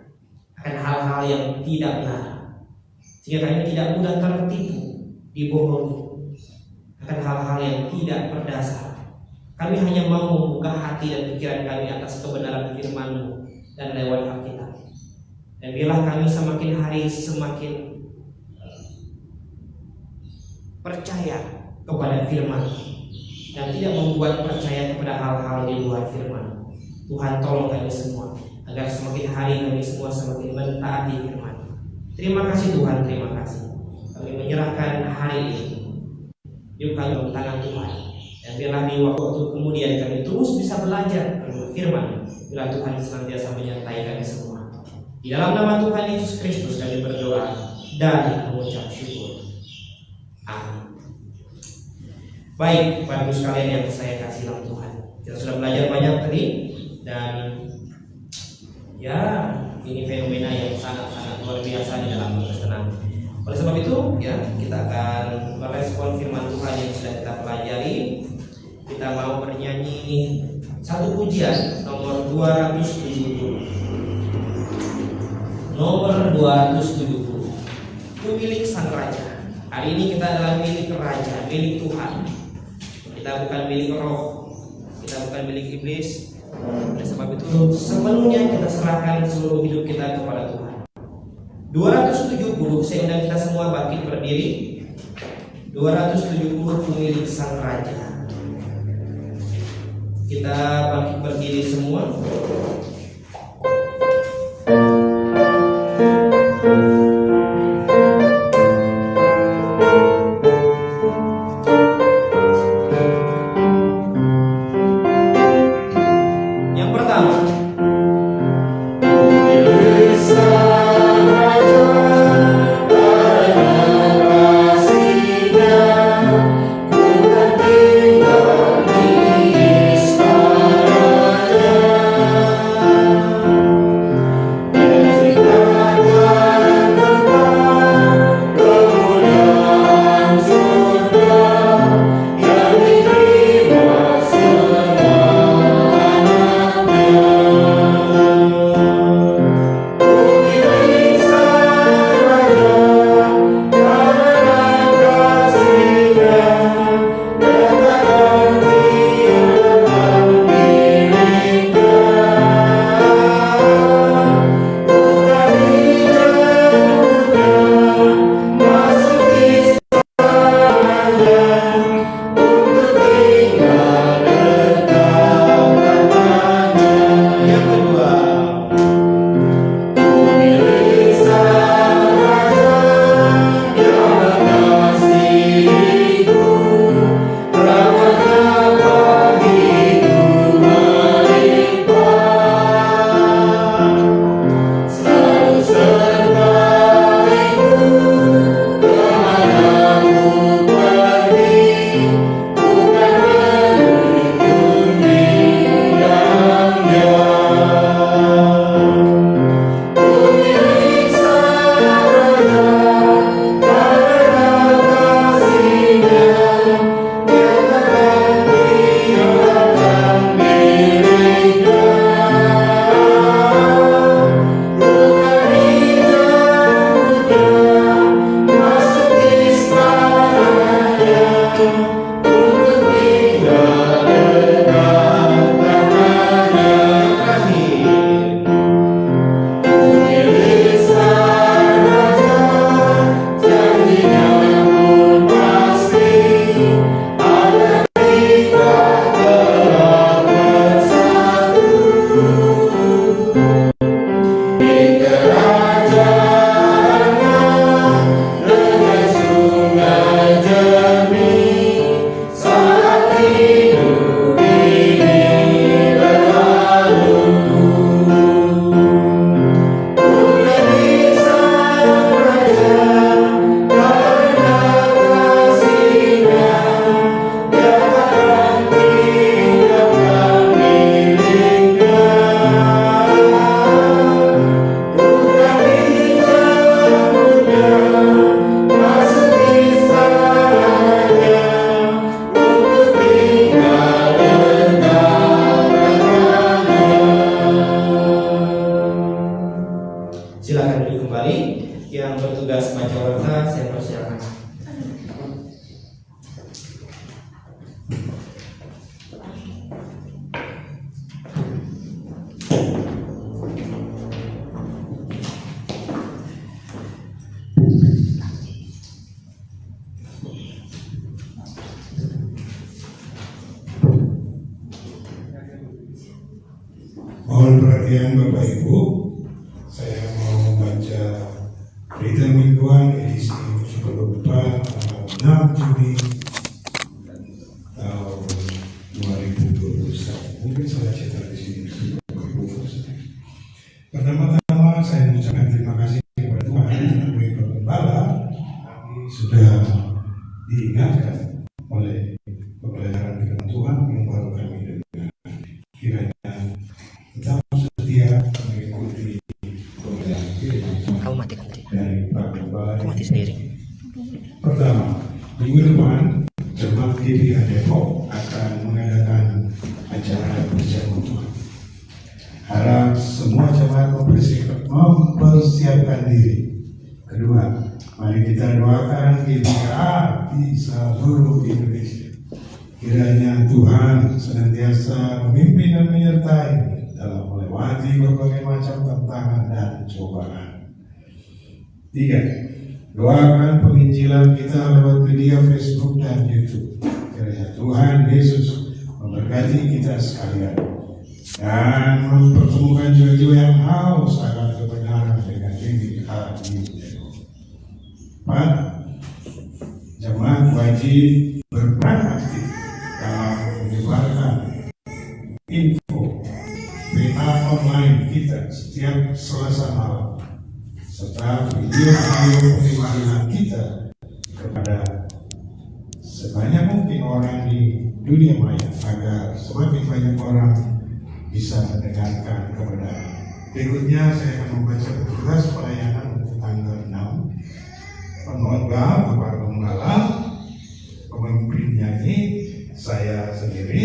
akan hal-hal yang tidak benar, sehingga kami tidak mudah tertipu, dibohongi akan hal-hal yang tidak berdasar. Kami hanya mau membuka hati dan pikiran kami atas kebenaran firman-Mu dan lewat Alkitab. Dan biarlah kami semakin hari semakin percaya kepada firman dan tidak membuat percaya kepada hal-hal di luar firman. Tuhan tolong kami semua agar semakin hari kami semua semakin mentaati firman. Terima kasih Tuhan, terima kasih. Kami menyerahkan hari ini yuk kami dalam tangan Tuhan. Dan biarlah di waktu kemudian kami terus bisa belajar firman. Biarlah Tuhan senantiasa menyertai kami semua. Di dalam nama Tuhan Yesus Kristus kami berdoa dan mengucap syukur. Amin. Baik, Bapak Ibu sekalian yang saya kasih dalam Tuhan, kita sudah belajar banyak tadi, dan ya ini fenomena yang sangat-sangat luar biasa di dalam kekristenan. Oleh sebab itu, ya kita akan merespon firman Tuhan yang sudah kita pelajari. Kita mau bernyanyi satu pujian nomor 270. Nomor 270. Ku milik Sang Raja. Hari ini kita adalah milik Raja, milik Tuhan. Kita bukan milik roh, kita bukan milik iblis, Oleh sebab itu sepenuhnya kita serahkan seluruh hidup kita kepada Tuhan. 270, saya undang kita semua bangkit berdiri. 270 pemilik sang raja. Kita bangkit berdiri semua. Yang pertama, yang kedua, silakan duduk kembali. Yang bertugas baca warta, saya persilakan. Mohon perhatian Bapak Ibu, saya mau membaca berita mingguan edisi 24 tanggal 6 Juni tahun 2021. Mungkin saya cetak di sini. Pertama-tama saya mengucapkan terima kasih kepada Tuhan melalui Bapak Gembala. Kami sudah diingatkan oleh pembelajaran firman Tuhan yang baru kami dengar. Kiranya tetap setia mengikuti pembelajaran firman Kamu matikan tadi. dari Pak Gembala. Kamu mati sendiri. Pertama, minggu depan Jemaat GBH Depok akan mengadakan acara bersama Tuhan. Harap semua jemaat mempersiapkan diri. Kedua, mari kita doakan GBH di seluruh Indonesia. Kiranya Tuhan senantiasa memimpin dan menyertai dalam melewati berbagai macam tantangan dan cobaan. 3. Doakan penginjilan kita lewat media Facebook dan YouTube. Kiranya Tuhan Yesus memberkati kita sekalian dan mempertemukan jiwa-jiwa yang haus akan kebenaran dengan bibit hati. 4. Jemaat wajib berperan aktif dalam menyebarkan info WA online kita setiap Selasa malam serta video-video penghiburan kita kepada sebanyak mungkin orang di dunia maya agar semakin banyak orang bisa mendengarkan kebenaran. Berikutnya saya akan membaca tugas pelayanan untuk tanggal 6. Pengkhotbah Bapak Gembala, pemimpin nyanyi saya sendiri,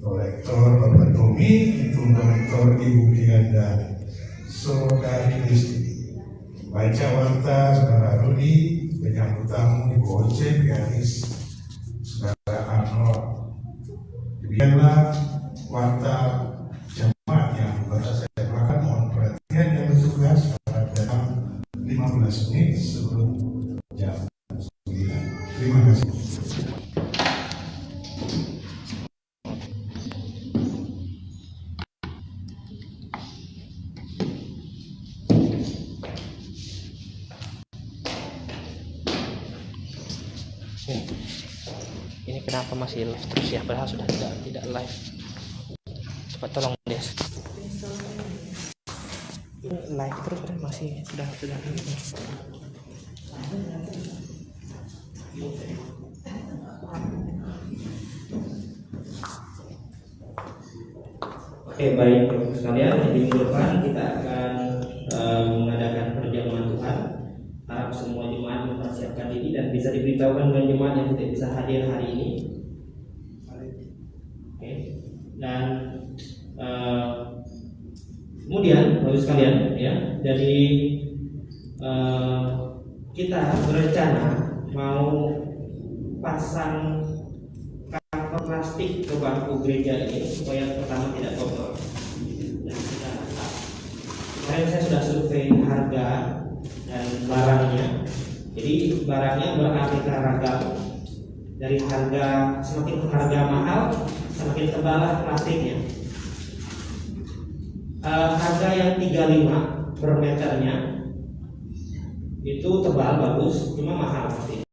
kolektor Bapak Tommy, itu kolektor Ibu Dian dan Saudari Desti. Baca warta Saudara Rudi, penyambut tamu Ibu Oce, pianis Saudara Arnold. Demikianlah warta jemaat yang baru saya bacakan. Mohon perhatian yang bertugas pada jam 15 menit sebelum jam 9. Terima kasih. Ini kenapa masih live terus ya? Padahal sudah tidak live. Coba tolong Des. Live terus kan masih sudah. Oke, baik Bapak sekalian, di minggu depan kita akan mengadakan perjamuan Tuhan. Harap semua jemaat mempersiapkan diri dan bisa diberitahukan dengan jemaat yang tidak bisa hadir hari ini. Oke. Dan kemudian Bapak sekalian ya, dari kita berencana mau pasang cover plastik ke bangku gereja ini supaya pertama tidak kotor. Dan kemarin saya sudah survei harga dan barangnya. Jadi barangnya beraneka ragam. Dari harga, semakin harga mahal, semakin tebalah plastiknya. Harga yang 35 per meternya itu tebal bagus, cuma mahal pasti.